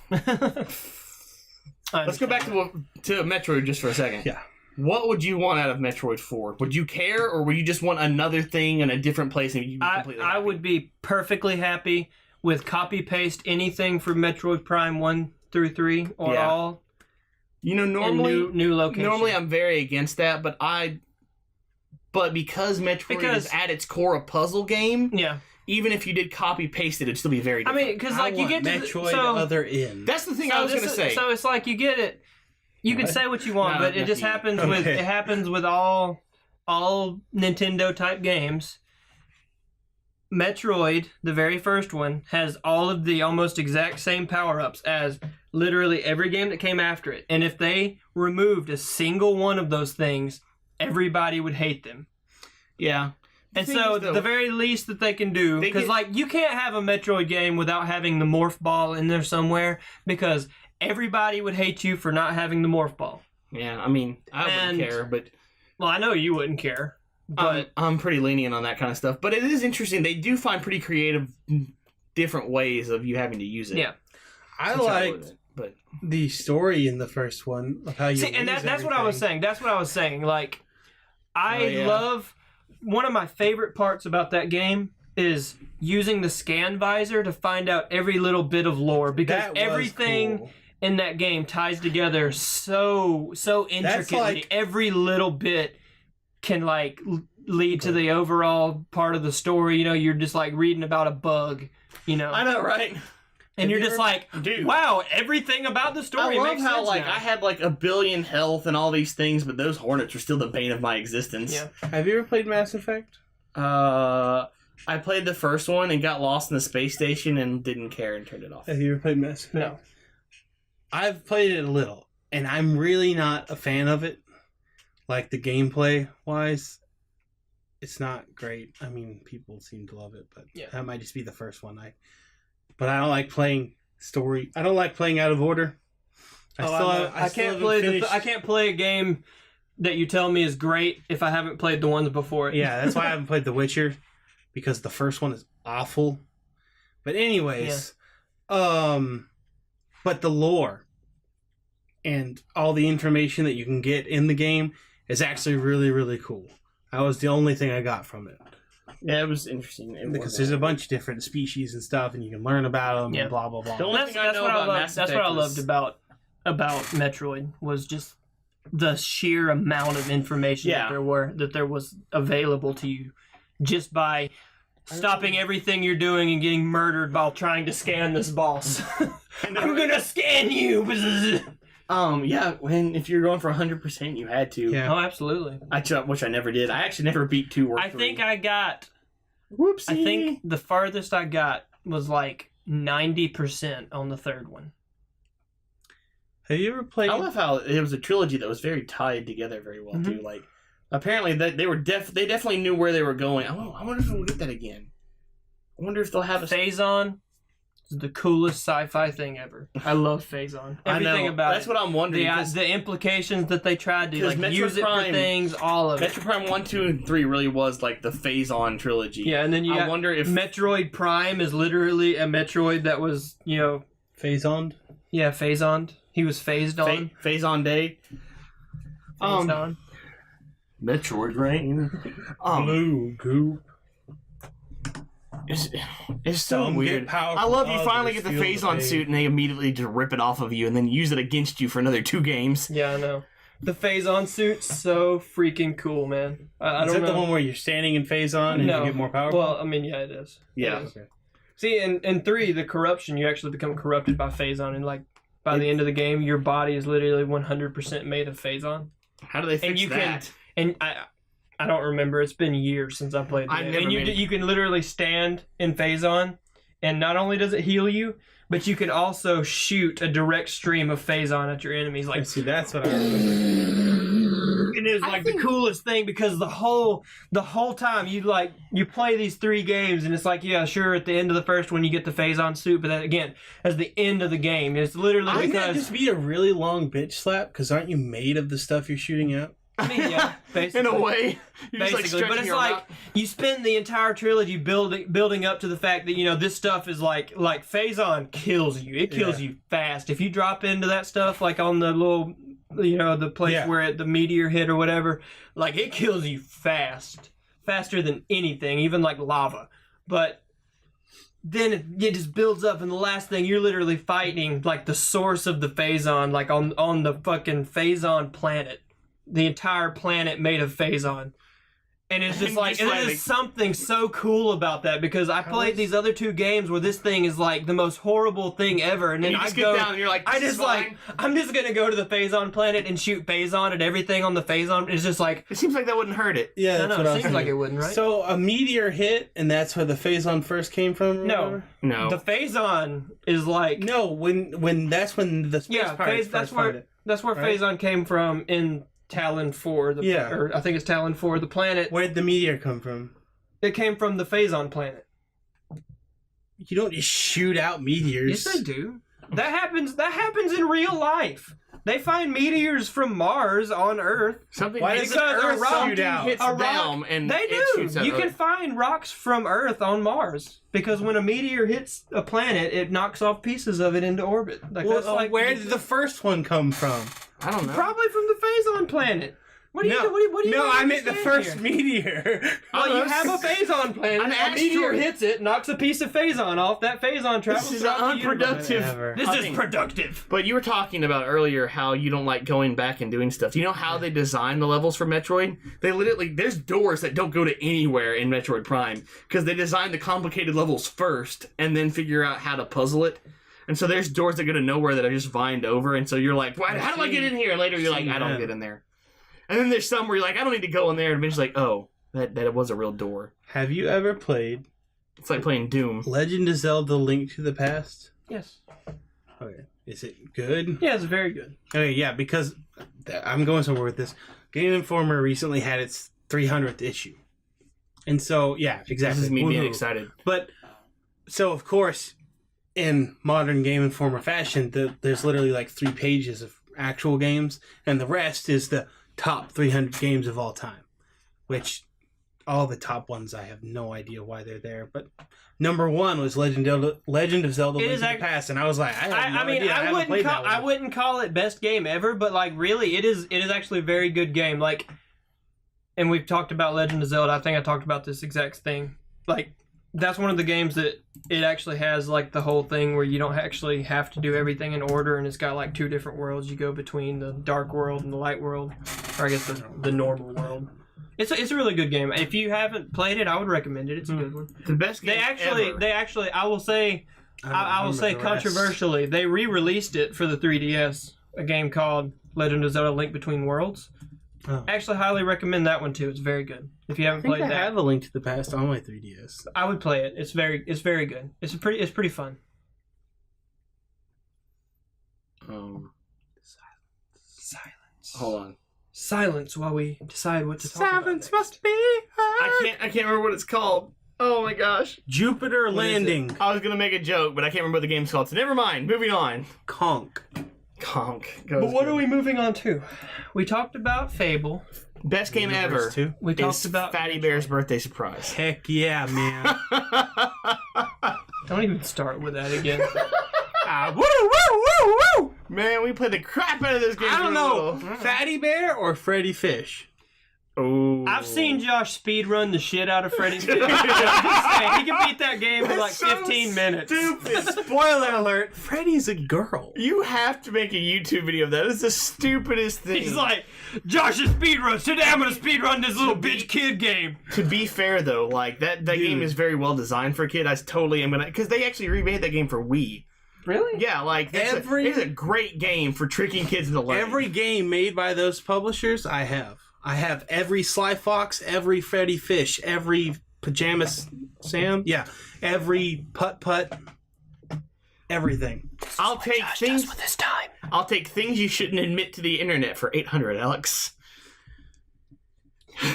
Let's go back to Metroid just for a second. Yeah. What would you want out of Metroid 4? Would you care, or would you just want another thing in a different place and you'd be completely I happy? would be perfectly happy with copy paste anything from Metroid Prime 1 through 3 or Yeah. all You know, in normally new location. Normally, I'm very against that, but because Metroid is at its core a puzzle game, yeah. even if you did copy paste it, it'd still be very I different. mean, because like you get to Metroid so, other end. That's the thing I was this going to is- say. So it's like you get it. You can What? say what you want, No, but it just nothing. happens with Okay. it happens with all Nintendo type games. Metroid, the very first one, has all of the almost exact same power-ups as literally every game that came after it. And if they removed a single one of those things, everybody would hate them. Yeah. And thing so is, though, the very least that they can do, They because get- like you can't have a Metroid game without having the morph ball in there somewhere, because everybody would hate you for not having the morph ball. Yeah, I mean, I And- wouldn't care, but Well, I know you wouldn't care, but I'm pretty lenient on that kind of stuff. But it is interesting. They do find pretty creative, different ways of you having to use it. yeah. I Which liked wouldn't, but the story in the first one of how you See, and use that's what I was everything. saying. That's what I was saying. Like, I Oh, yeah. love one of my favorite parts about that game is using the scan visor to find out every little bit of lore, because That was everything cool. in that game ties together so intricately. like- Every little bit can like lead to the overall part of the story. You know, you're just like reading about a bug, you know, I know, right? and you're you just ever- like, Dude. wow, everything about the story I love makes how sense like now. I had like 1 billion health and all these things, but those hornets were still the bane of my existence. Yeah. Have you ever played Mass Effect? I played the first one and got lost in the space station and didn't care and turned it off. Have you ever played Mass Effect? No. I've played it a little, and I'm really not a fan of it. Like, the gameplay wise, it's not great. I mean, people seem to love it, but Yeah. that might just be the first one. But I don't like playing story. I don't like playing out of order. I can't play I can't play a game that you tell me is great if I haven't played the ones before it. Yeah, that's why I haven't played The Witcher, because the first one is awful. But anyways, but the lore and all the information that you can get in the game is actually really, really cool. That was the only thing I got from it. Yeah, it was interesting. Because there's a bunch of different species and stuff, and you can learn about them Yeah. and blah, blah, blah. The only That's, thing I that's know what I about loved. Mass That's what I Effect was- loved about Metroid was just the sheer amount of information Yeah. that there was available to you just by stopping everything you're doing and getting murdered while trying to scan this boss. I'm gonna scan you. Yeah, if you're going for 100%, you had to. Yeah. Oh, absolutely. Which I never did. I actually never beat 2 or 3. I think I Whoopsie. think the farthest I got was like 90% on the third one. Have you ever played... I love how it was a trilogy that was very tied together very well too. Like, apparently that they definitely knew where they were going. I wonder if we'll get that again. I wonder if they'll have a. Phazon is the coolest sci-fi thing ever. I love Phazon. I know. Everything about That's it. what I'm wondering. The implications that they tried to 'cause like Metroid use it for Prime- things, all of it. Metroid Prime 1, 2, and 3 really was like the Phazon trilogy. Yeah, and then you I got wonder if Metroid Prime is literally a Metroid that was, Phazon? yeah, phasoned. He was phased on. Phazon Day. Phased on. Metroid Rain. Blue goop. It's so Some weird. get powerful, I love you finally others get the feel the Phazon pain. suit and they immediately just rip it off of you and then use it against you for another 2 games. Yeah, I know. The phason suit's so freaking cool, man. I Is don't that know. the one where you're standing in Phazon and No. you get more powerful? Well, I mean, yeah, it is. Yeah. It is. See, in 3, the corruption, you actually become corrupted by phazon, and like by the end of the game, your body is literally 100% made of phazon. How do they fix And you that? And I don't remember. It's been years since I played the I game. never And made it. you can literally stand in phazon, And not only does it heal you, but you can also shoot a direct stream of Phazon at your enemies. Like, See, that's what I remember. it is like the coolest thing because the whole time you play these 3 games and it's like, yeah, sure, at the end of the first one you get the Phazon suit, but then again, as the end of the game, it's literally Wouldn't that because just be a really long bitch slap? Because aren't you made of the stuff you're shooting out? I mean, yeah, basically. In a way, you're just, Basically, but stretching it's your like mouth. you spend the entire trilogy building up to the fact that this stuff is like Phazon kills you. It kills you fast if you drop into that stuff like on the little the place where the meteor hit or whatever. Like it kills you faster than anything, even like lava. But then it just builds up, and the last thing you're literally fighting like the source of the Phazon, like on the fucking Phazon planet. The entire planet made of Phazon. And it's just like, there's something so cool about that because I played these other 2 games where this thing is like the most horrible thing ever. And then you I just go, get down and you're like, I'm just going to go to the Phazon planet and shoot Phazon at everything on the Phazon. It's just like, it seems like that wouldn't hurt it. Yeah, that's what I was seems like thinking. it wouldn't, right? So a meteor hit, and that's where the Phazon first came from? Or No. whatever? No. The Phazon is like... No, when that's when the space pirates that's first find it. that's where right? Phazon came from in Talon 4. Or I think it's Talon 4, the planet. Where'd the meteor come from? It came from the Phazon planet. You don't just shoot out meteors. Yes, they do. That happens in real life. They find meteors from Mars on Earth. Something Why hits does a Earth, rock something shoot out? hits A rock- them, and They it do. shoots at You can Earth. find rocks from Earth on Mars because when a meteor hits a planet, it knocks off pieces of it into orbit. Like Well, that's like where did the first one come from? I don't know. probably from the Phazon planet. What do you? No, What do you? no, not I meant the understand first here? meteor. Well, you have a Phazon planet. An A meteor asteroid. hits it, knocks a piece of Phazon off. That Phazon travels. This is throughout the universe. unproductive. Whatever. This is Hunting. productive. But you were talking about earlier how you don't like going back and doing stuff. Do you know how they design the levels for Metroid? They literally, there's doors that don't go to anywhere in Metroid Prime because they design the complicated levels first and then figure out how to puzzle it. And so there's doors that go to nowhere that are just vined over, and so you're like, how do I get in here? And later you're like, I don't get in there. And then there's some where you're like, I don't need to go in there, and eventually like, oh, that was a real door. Have you ever played It's like playing Doom. Legend of Zelda: Link to the Past? Yes. Okay. Is it good? Yeah, it's very good. Okay, yeah, because I'm going somewhere with this. Game Informer recently had its 300th issue. And so, yeah, exactly. This is me being Woohoo. excited. But, so of course, in modern Game Informer fashion, there's literally like 3 pages of actual games, and the rest is the top 300 games of all time. Which, all the top ones, I have no idea why they're there. But number 1 was Legend of Zelda: Link to the Past, and I was like, I wouldn't call it best game ever, but like really, it is actually a very good game. Like, and we've talked about Legend of Zelda. I think I talked about this exact thing. Like, that's one of the games that it actually has like the whole thing where you don't actually have to do everything in order, and it's got like 2 different worlds. You go between the dark world and the light world, or I guess the normal world. It's a really good game. If you haven't played it, I would recommend it. It's a good one. The best game They actually, I will say remember the rest. controversially, they re-released it for the 3DS, a game called Legend of Zelda: Link Between Worlds. Oh. Actually, highly recommend that one too. It's very good. If you haven't I think played I that, have a Link to the Past on my 3DS. I would play it. It's very good. It's pretty fun. Silence. Hold on. Silence while we decide what to talk about. Silence next. must be heard. I can't remember what it's called. Oh my gosh. Jupiter Landing. I was gonna make a joke, but I can't remember what the game's called, so never mind. Moving on. Conk. Conk. But what are we moving on to? We talked about Fable. Best game ever. Too. We talked Is about Fatty Bear's birthday surprise. Heck yeah, man. Don't even start with that again. Woo, woo, woo, woo! Man, we played the crap out of this game. I don't know. Little. Fatty Bear or Freddy Fish? Oh. I've seen Josh speedrun the shit out of Freddy. He can beat that game in like 15 minutes. Stupid. Spoiler alert, Freddy's a girl. You have to make a YouTube video of that. It's the stupidest thing. He's like, Josh's speedruns. Today I'm gonna speedrun this little bitch kid game. To be fair though, like that game is very well designed for a kid. I totally am gonna, because they actually remade that game for Wii. Really? Yeah, like it's a great game for tricking kids into learning. Every game made by those publishers, I have. I have every Sly Fox, every Freddy Fish, every Pajamas Sam? Yeah. Every putt, everything. I'll take things with his time. I'll take things you shouldn't admit to the internet for 800, Alex.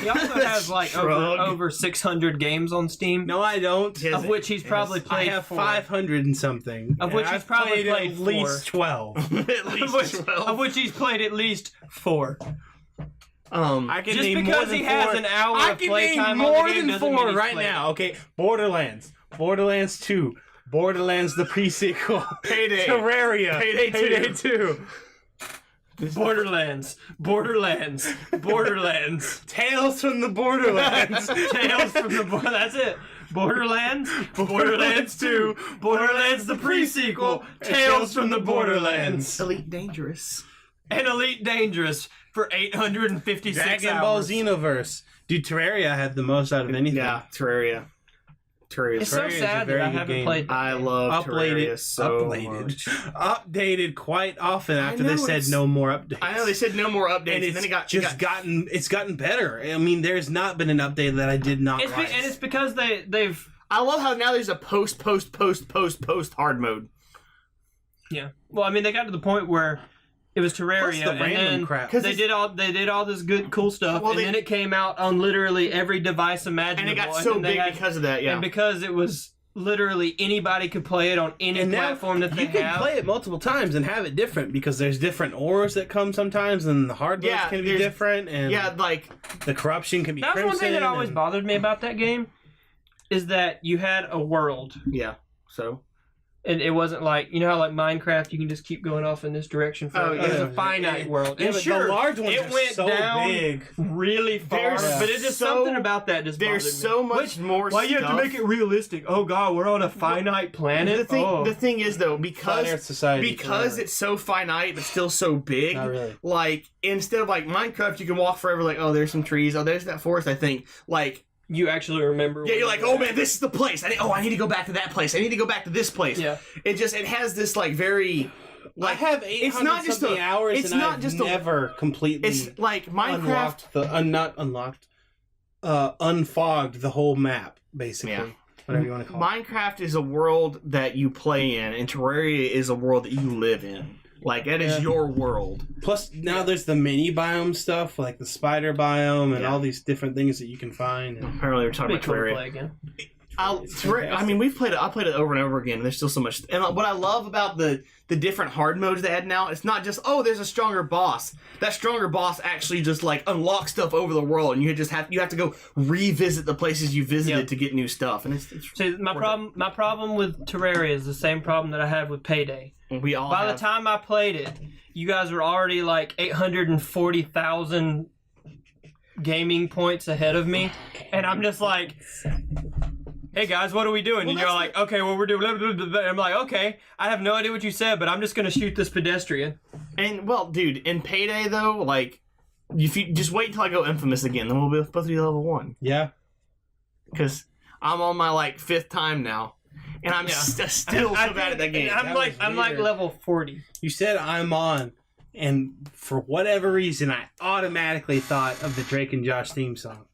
He also has like over 600 games on Steam. No, I don't. Of which he's probably played. I have 500 and something. Of which he's probably played at least 12. At least 12. Of which he's played at least 4. I can just name because more than he 4. has an hour I of can playtime name on the more game than doesn't 4 mean he's right played now. it. Okay, Borderlands 2, Borderlands the pre-sequel, Payday. Terraria, Payday 2. Borderlands, Tales from the Borderlands, Tales from the that's it. Borderlands 2, Borderlands the pre-sequel, Tales from the Borderlands, Elite Dangerous. and Elite Dangerous for 856 Dragon Ball hours. Xenoverse. Dude, Terraria had the most out of anything. Yeah, Terraria. It's so Terraria's a sad that very I good haven't game. played. I love Terraria so much. Updated quite often after know, they said no more updates. I know they said no more updates, and and then it got it's gotten better. I mean, there's not been an update that I did not like. And it's because they've. I love how now there's a post hard mode. Yeah. Well, I mean, they got to the point where it was Terraria, Plus the and random then crap. they did all this good, cool stuff, Well, and then it came out on literally every device imaginable. And it got so big because of that, yeah. And because it was literally anybody could play it on any platform that they you can have. play it multiple times and have it different because there's different ores that come sometimes, and the hard modes can be different, and like the corruption can be. That's one thing that always bothered me about that game, is that you had a world. Yeah. So. And it wasn't like, you know how like Minecraft, you can just keep going off in this direction for it was a finite world. Yeah, And but sure, the large ones it are went so down big. really far, but it's just something about that just bothered me. There's so much more Why stuff. you have to make it realistic? Oh god, we're on a finite planet? The thing is though, because society it's so finite but still so big, Not really. like instead of like Minecraft you can walk forever like, oh there's some trees, oh there's that forest, I think. Like you actually remember. Yeah, you're like, oh man, this is the place. I need to go back to that place. I need to go back to this place. Yeah. It has this like very. Like, I have 800 it's not just something hours, it's and not I've just never completely. It's like Minecraft. Not unlocked. Unfogged the whole map, basically. Yeah. Whatever you want to call it. Minecraft is a world that you play in, and Terraria is a world that you live in. Like, that is your world. Plus, now there's the mini biome stuff, like the spider biome and all these different things that you can find. And apparently, we're talking about Terraria. Again. I mean, I played it over and over again. There's still so much. And what I love about the different hard modes they add now, it's not just, oh, there's a stronger boss. That stronger boss actually just like unlocks stuff over the world, and you have to go revisit the places you visited to get new stuff. And it's See, my problem with Terraria is the same problem that I had with Payday. By the time I played it, you guys were already like 840,000 gaming points ahead of me, and I'm just like, hey guys, what are we doing? And you're like, okay, well we're doing blah, blah, blah, blah. I'm like, okay, I have no idea what you said, but I'm just gonna shoot this pedestrian. And well, dude, in Payday though, like, if you just wait until I go Infamous again, then we'll be supposed to be level 1. Yeah. Because I'm on my like 5th time now, and I'm still so bad at that game. I'm like level 40. You said I'm on, and for whatever reason, I automatically thought of the Drake and Josh theme song.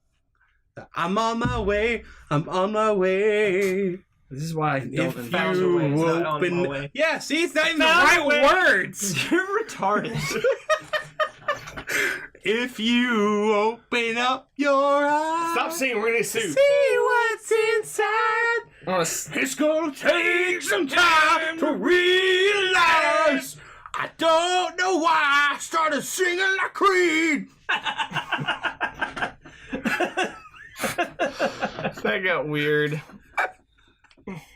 I'm on my way. I'm on my way. This is why I don't If you open, yeah, see, it's not even the right words. You're retarded. If you open up your eyes, Stop singing. We're gonna sue. See what's inside. It's gonna take some time to realize. I don't know why I started singing like Creed. That got weird.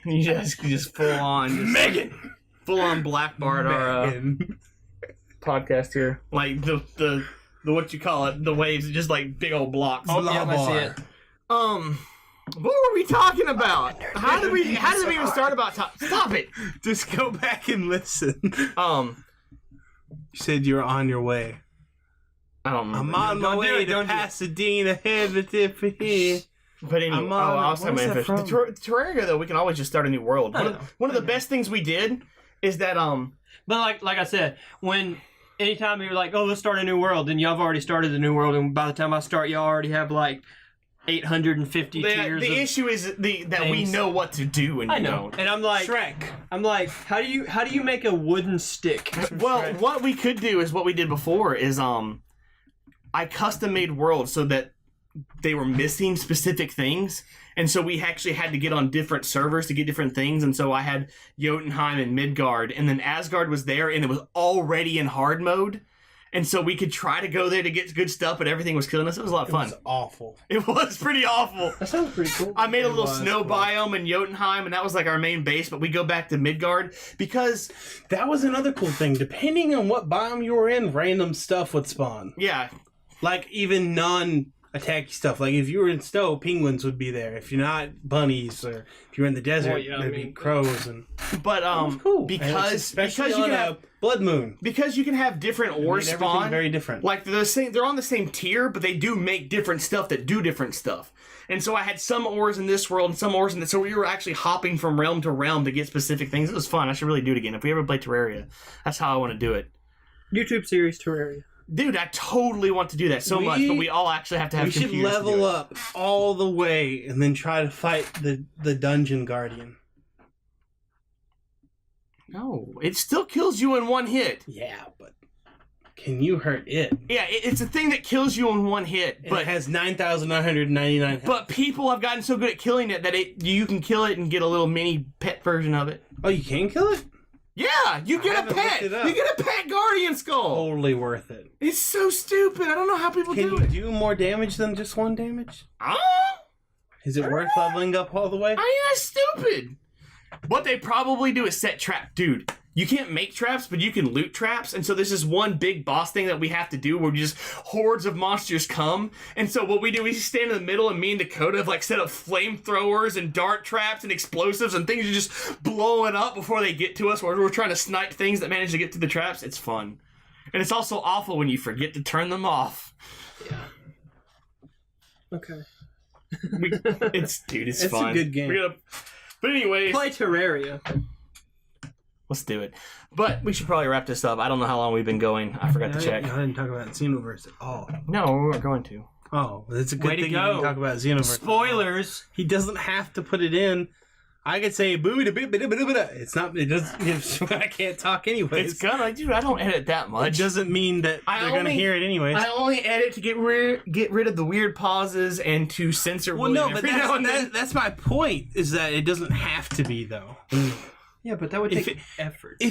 You just full on Megan, full on blackbarred our podcast here. Like the what you call it, the waves, just like big old blocks. Oh, yeah, I see it. What were we talking about? How did we even start about stop it? Just go back and listen. You said you were on your way. I don't know. I'm on my way to Pasadena, head to tip here. But anyway, I was talking about Terraria, though, we can always just start a new world. One of the best things we did is that But like I said, anytime you're like, oh, let's start a new world, then y'all have already started the new world, and by the time I start, y'all already have like 850 tiers. The issue is that we things. know what to do and I you know, don't. and I'm like, how do you make a wooden stick? Well, what we could do is what we did before is I custom made worlds so that they were missing specific things, and so we actually had to get on different servers to get different things, and so I had Jotunheim and Midgard, and then Asgard was there, and it was already in hard mode, and so we could try to go there to get good stuff, but everything was killing us. It was a lot of fun. It was awful. It was pretty awful. That sounds pretty cool. I made a little was snow cool. biome in Jotunheim, and that was like our main base, but we go back to Midgard because, That was another cool thing. Depending on what biome you were in, random stuff would spawn. yeah, Like, even non-attacky stuff. Like, if you were in snow, penguins would be there. If you're not, bunnies. Or if you're in the desert, there'd be crows. And but cool. because especially you on can a have blood moon. because you can have different ores Everything spawn. very different. Like they're on the same tier, but they do make different stuff that do different stuff. And so I had some ores in this world and some ores in this. So we were actually hopping from realm to realm to get specific things. It was fun. I should really do it again. If we ever play Terraria, that's how I want to do it. YouTube series Terraria. Dude, I totally want to do that so much, but we all actually have to have We should computers to do level it. up all the way and then try to fight the dungeon guardian. No, it still kills you in one hit. Yeah, but can you hurt it? Yeah, it's a thing that kills you in one hit, But but it has 9,999 health. but people have gotten so good at killing it that you can kill it and get a little mini pet version of it. Oh, you can kill it? Yeah, you get a haven't pet. looked it up. You get a pet guardian skull. Totally worth it. It's so stupid. I don't know how people Can do you it. do more damage than just one damage? Ah, Is it worth leveling up all the way? that's stupid. What they probably do is set trap, dude. You can't make traps, but you can loot traps, and so there's this one big boss thing that we have to do where just hordes of monsters come, and so what we do, we stand in the middle, and me and Dakota have like set up flamethrowers and dart traps and explosives, and things are just blowing up before they get to us, where we're trying to snipe things that manage to get to the traps. It's fun. And it's also awful when you forget to turn them off. Okay. It's It's fun. a good game. But anyways, Play Terraria. let's do it. But we should probably wrap this up. I don't know how long we've been going. I forgot to check. I didn't talk about Xenoverse at all. No, we weren't going to. Oh, it's a good Way to thing you go. didn't talk about Xenoverse. Spoilers. He doesn't have to put it in. I could say boo da boo da boo da. It's not. It doesn't. I can't talk anyways. It's gonna, dude. I don't edit that It much. doesn't mean that they're gonna hear it anyways. I only edit to get rid of the weird pauses and to censor. Well, no, William but every now and then. that's my point. Is that it doesn't have to be though. Yeah, but that would If take it- effort.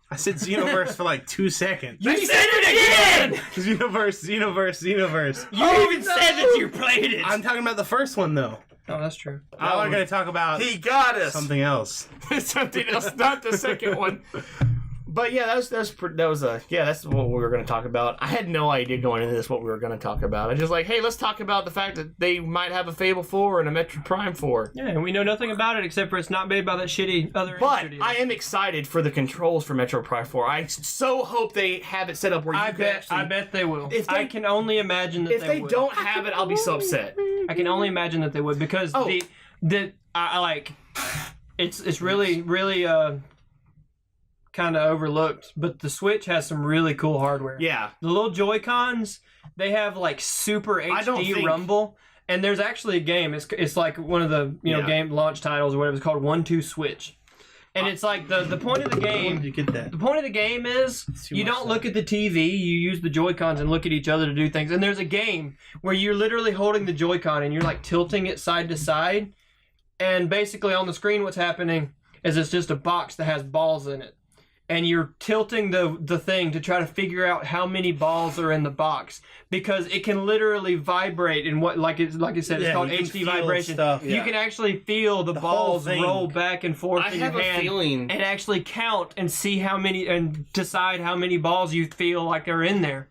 I said Xenoverse for like 2 seconds. You said it again. Xenoverse. You even said that you played it. I'm talking about the first one though. Oh, that's true. Now we're gonna talk about He got us. something else. Something else, not the second one. But yeah, that's what we were going to talk about. I had no idea going into this what we were going to talk about. I just like, hey, let's talk about the fact that they might have a Fable 4 and a Metroid Prime 4. Yeah, and we know nothing about it except for it's not made by that shitty other But studio. I am excited for the controls for Metroid Prime 4. I so hope they have it set up where you I can bet actually... they will. If they- I can only imagine that If they would. don't have it, I'll be so upset. I can only imagine that they would because Oh. I like it's really kind of overlooked, but the Switch has some really cool hardware. Yeah. The little Joy-Cons, they have like super I don't HD think- rumble, and there's actually a game. It's like one of the Yeah. game launch titles or whatever. It's called 1.2 Switch, and it's like the point of the Where game. did you get that? The point of the game is too you much don't stuff. look at the TV, you use the Joy-Cons and look at each other to do things. And there's a game where you're literally holding the Joy-Con and you're like tilting it side to side. And basically on the screen what's happening is it's just a box that has balls in it. And you're tilting the thing to try to figure out how many balls are in the box. Because it can literally vibrate in what like I said, it's Yeah, called you can HD feel vibration. stuff. You Yeah. can actually feel the The whole balls thing. roll back and forth I in have your a hand feeling... and actually count and see how many and decide how many balls you feel like are in there.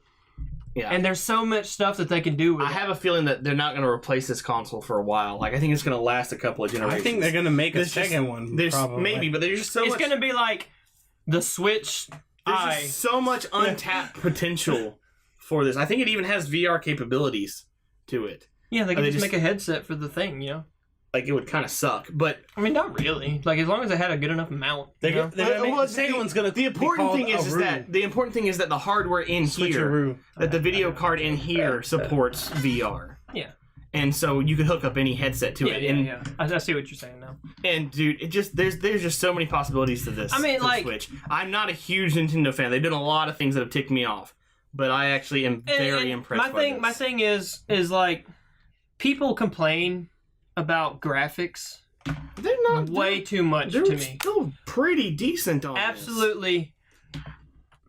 Yeah. And there's so much stuff that they can do with I it. have a feeling that they're not going to replace this console for a while. Like, I think it's going to last a couple of generations. I think they're gonna make a There's just- second one. There's probably. maybe, but there's just so It's much... going to be like the Switch There's Eye. just so much untapped potential for this. I think it even has VR capabilities to it. Yeah, they Are can they just just- make a headset for the thing, you know? Like, it would kind of suck, but I mean, not really. Like, as long as it had a good enough mount. They're You know? gonna, they're gonna make, well, the second one's gonna. the important thing is that the the hardware in here, switcheroo. that the video card in here supports VR. Yeah. And so you could hook up any headset to it. Yeah. I see what you're saying now. And dude, there's just so many possibilities to this. I mean, to like, Switch. I'm not a huge Nintendo fan. They've done a lot of things that have ticked me off, but I actually am very impressed. My thing is like, people complain about graphics. They're not way too much to me. They're still pretty decent on Absolutely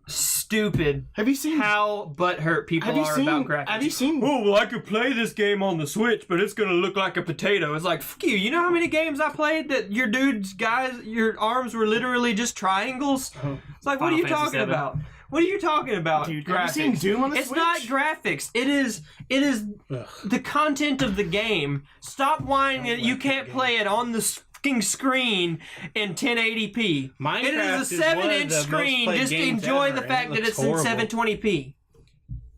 stupid. Have you seen how butthurt people are about graphics? Have you seen? Oh, well, I could play this game on the Switch, but it's gonna look like a potato. It's like, fuck you. You know how many games I played that your arms were literally just triangles? It's like, what are you talking about? What are you talking about? Dude, graphics. have you seen Doom on the It's Switch? not graphics. It is the content of the game. Stop whining that you can't play it on the fucking screen in 1080p. Minecraft it is a 7-inch screen. Just enjoy the fact that it's in 720p.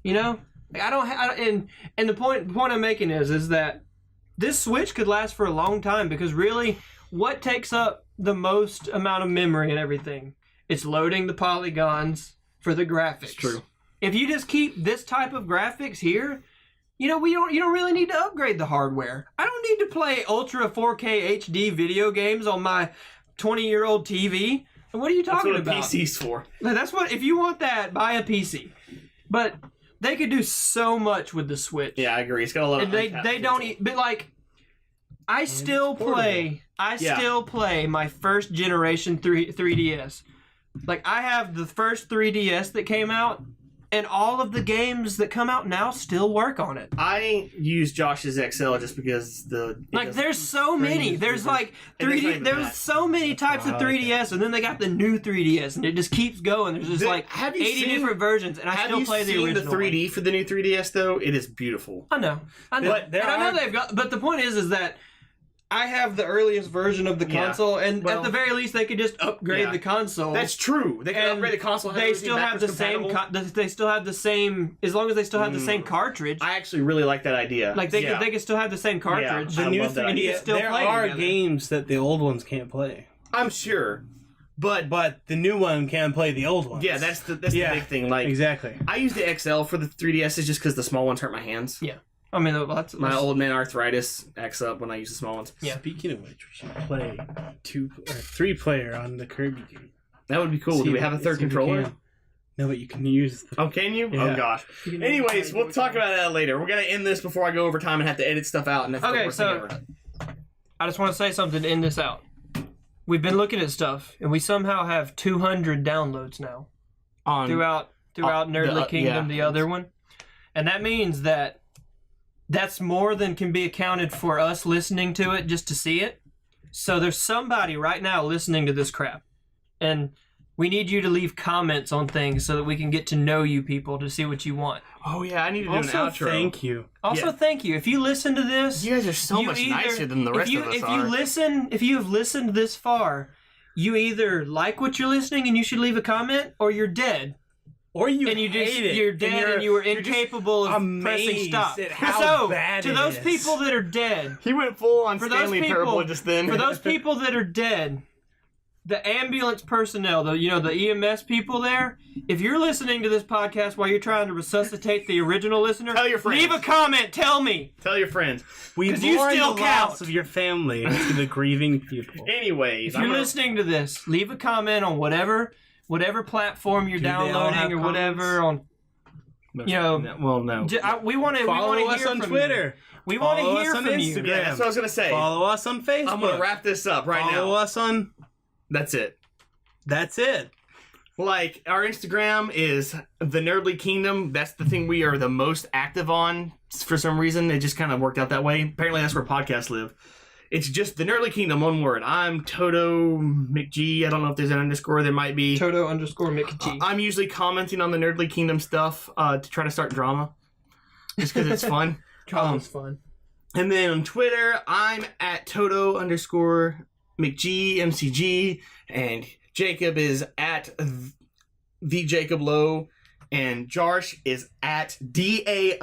You know, and the point I'm making is that this Switch could last for a long time, because really, what takes up the most amount of memory and everything? It's loading the polygons for the graphics. It's true. If you just keep this type of graphics here, you don't really need to upgrade the hardware. I don't need to play Ultra 4K HD video games on my 20-year-old TV. What are you talking about? That's what a PC's for. That's what, if you want that, buy a PC. But they could do so much with the Switch. Yeah, I agree. It's got a lot of they don't but like, I still play my first generation 3DS. Like, I have the first 3DS that came out, and all of the games that come out now still work on it. I use Josh's XL just because there's so many. There's like 3D. There's so many types of 3DS, and then they got the new 3DS, and it just keeps going. There's just 80 different versions, and I still play the original. Have you seen the 3D for the new 3DS though? It is beautiful. I know. But I know they've got. But the point is that I have the earliest version of the console, and at the very least, they could just upgrade the console. That's true. They can upgrade the console. They still have the same. They still have the same. As long as they still have the same cartridge. I actually really like that idea. Like they can still have the same cartridge. The new 3DS. There are games that the old ones can't play. I'm sure. But the new one can play the old ones. Yeah, that's the big thing. Like, exactly. I use the XL for the 3DSs just because the small ones hurt my hands. Yeah. I mean, that's my old man arthritis acts up when I use the small ones. Yeah. Speaking of which, we should play 2 or 3 player on the Kirby game. That would be cool. Do we have a third controller? No, but you can use. Oh, can you? Yeah. Oh gosh. Anyways, we'll talk about that later. We're gonna end this before I go over time and have to edit stuff out. And that's the worst thing ever. I just want to say something to end this out. We've been looking at stuff, and we somehow have 200 downloads now throughout Nerdly Kingdom, the other one, and that means that's more than can be accounted for us listening to it just to see it. So there's somebody right now listening to this crap. And we need you to leave comments on things so that we can get to know you people to see what you want. Oh, yeah, I need to do an outro. Thank you. Thank you. If you listen to this... You guys are so much nicer than the rest of us are. If you have listened this far, you either like what you're listening and you should leave a comment, or you're dead. Or you're dead and you were incapable of pressing stop. To those people that are dead, he went full on Stanley Parable just then. For those people that are dead, the ambulance personnel, the EMS people there, if you're listening to this podcast while you're trying to resuscitate the original listener, tell your friends. Leave a comment. Tell me. Tell your friends. Because you still count of your family to the grieving people. Anyways, if you're listening to this, leave a comment on whatever platform you're downloading or whatever on. No. We want to follow us hear on from Twitter. We want to hear from you. Instagram. Yeah, that's what I was gonna say. Follow us on Facebook. I'm gonna wrap this up right now. Follow us on. That's it. Like, our Instagram is the Nerdly Kingdom. That's the thing we are the most active on. For some reason, it just kind of worked out that way. Apparently, that's where podcasts live. It's just the Nerdly Kingdom, one word. I'm Toto McG. I don't know if there's an underscore. There might be. Toto_McG. I'm usually commenting on the Nerdly Kingdom stuff to try to start drama. Just because it's fun. Drama's fun. And then on Twitter, I'm at Toto_McG, MCG. And Jacob is at thealjacoblowe. And Jarsh is at DA_JAWRSH.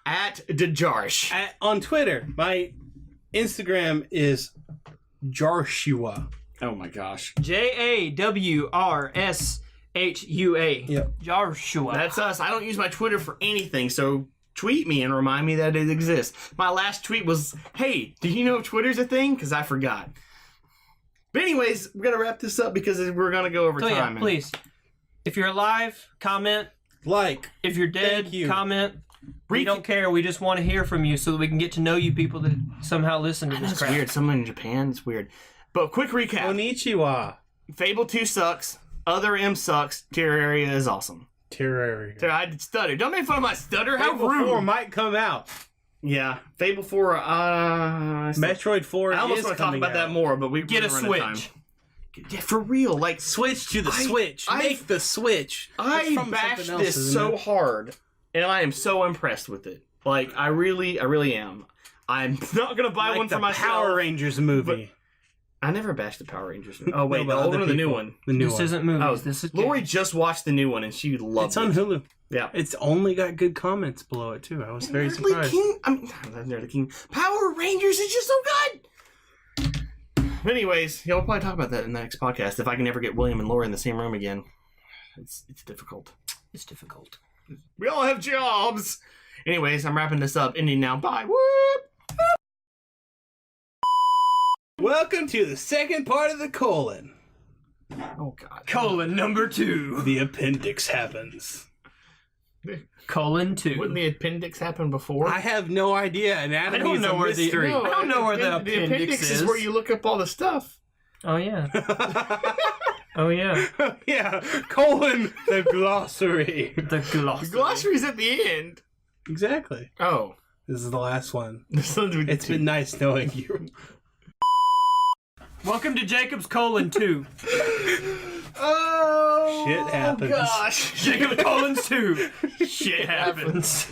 At DeJarsh. On Twitter, my Instagram is Jarshua. Oh my gosh. JAWRSHUA. jawrshu. Yep. Jawrshu. That's us. I don't use my Twitter for anything, so tweet me and remind me that it exists. My last tweet was, hey, do you know Twitter's a thing? Because I forgot. But anyways, we're going to wrap this up because we're going to go over So time. yeah, please. If you're alive, comment. Like. If you're dead, Thank you. comment. We don't care. We just want to hear from you so that we can get to know you people that somehow listen to this That's crap. weird. Someone in Japan, it's weird. But quick recap. Konnichiwa. Fable 2 sucks. Other M sucks. Terraria is awesome. Terraria. I stuttered. Don't make fun of my stutter. How Fable rude. 4 might come out. Yeah. Fable 4, Metroid 4 I almost is want to talk coming about out. that more, but we Get a run out of time. Switch. Yeah, for real. Like, Switch to the Switch. I- Make the Switch. It's I from bashed something else, this isn't so it? hard, and I am so impressed with it. Like, I really am. I'm not gonna buy Like one the for myself. Power Rangers movie. I never bashed the Power Rangers. Oh wait, No, but the old other one or the new people. one? The new This one. isn't movies. Oh, This is Lori games. just watched the new one and she loved It's on it. Hulu. Yeah. It's only got good comments below it too. I was very Nerdly surprised. King, Nerdly King. Power Rangers is just so good. Anyways, yeah, we'll probably talk about that in the next podcast if I can ever get William and Laura in the same room again. It's difficult. It's difficult. We all have jobs. Anyways, I'm wrapping this up. Ending now. Bye. Whoop. Welcome to the second part of the colon. Oh God. Colon number 2. The appendix happens. Colon 2. Wouldn't the appendix happen before? I have no idea. Anatomy I don't is know a where the- mystery. I don't know where the appendix is is. where you look up all the stuff. Oh yeah. Oh yeah. Yeah, colon the glossary. The glossary. The glossary's at the end. Exactly. Oh. This is the last one. This one's It's been nice knowing you. Welcome to Jacob's colon 2. Oh. Shit happens. Gosh. Jacob colon 2. Shit happens.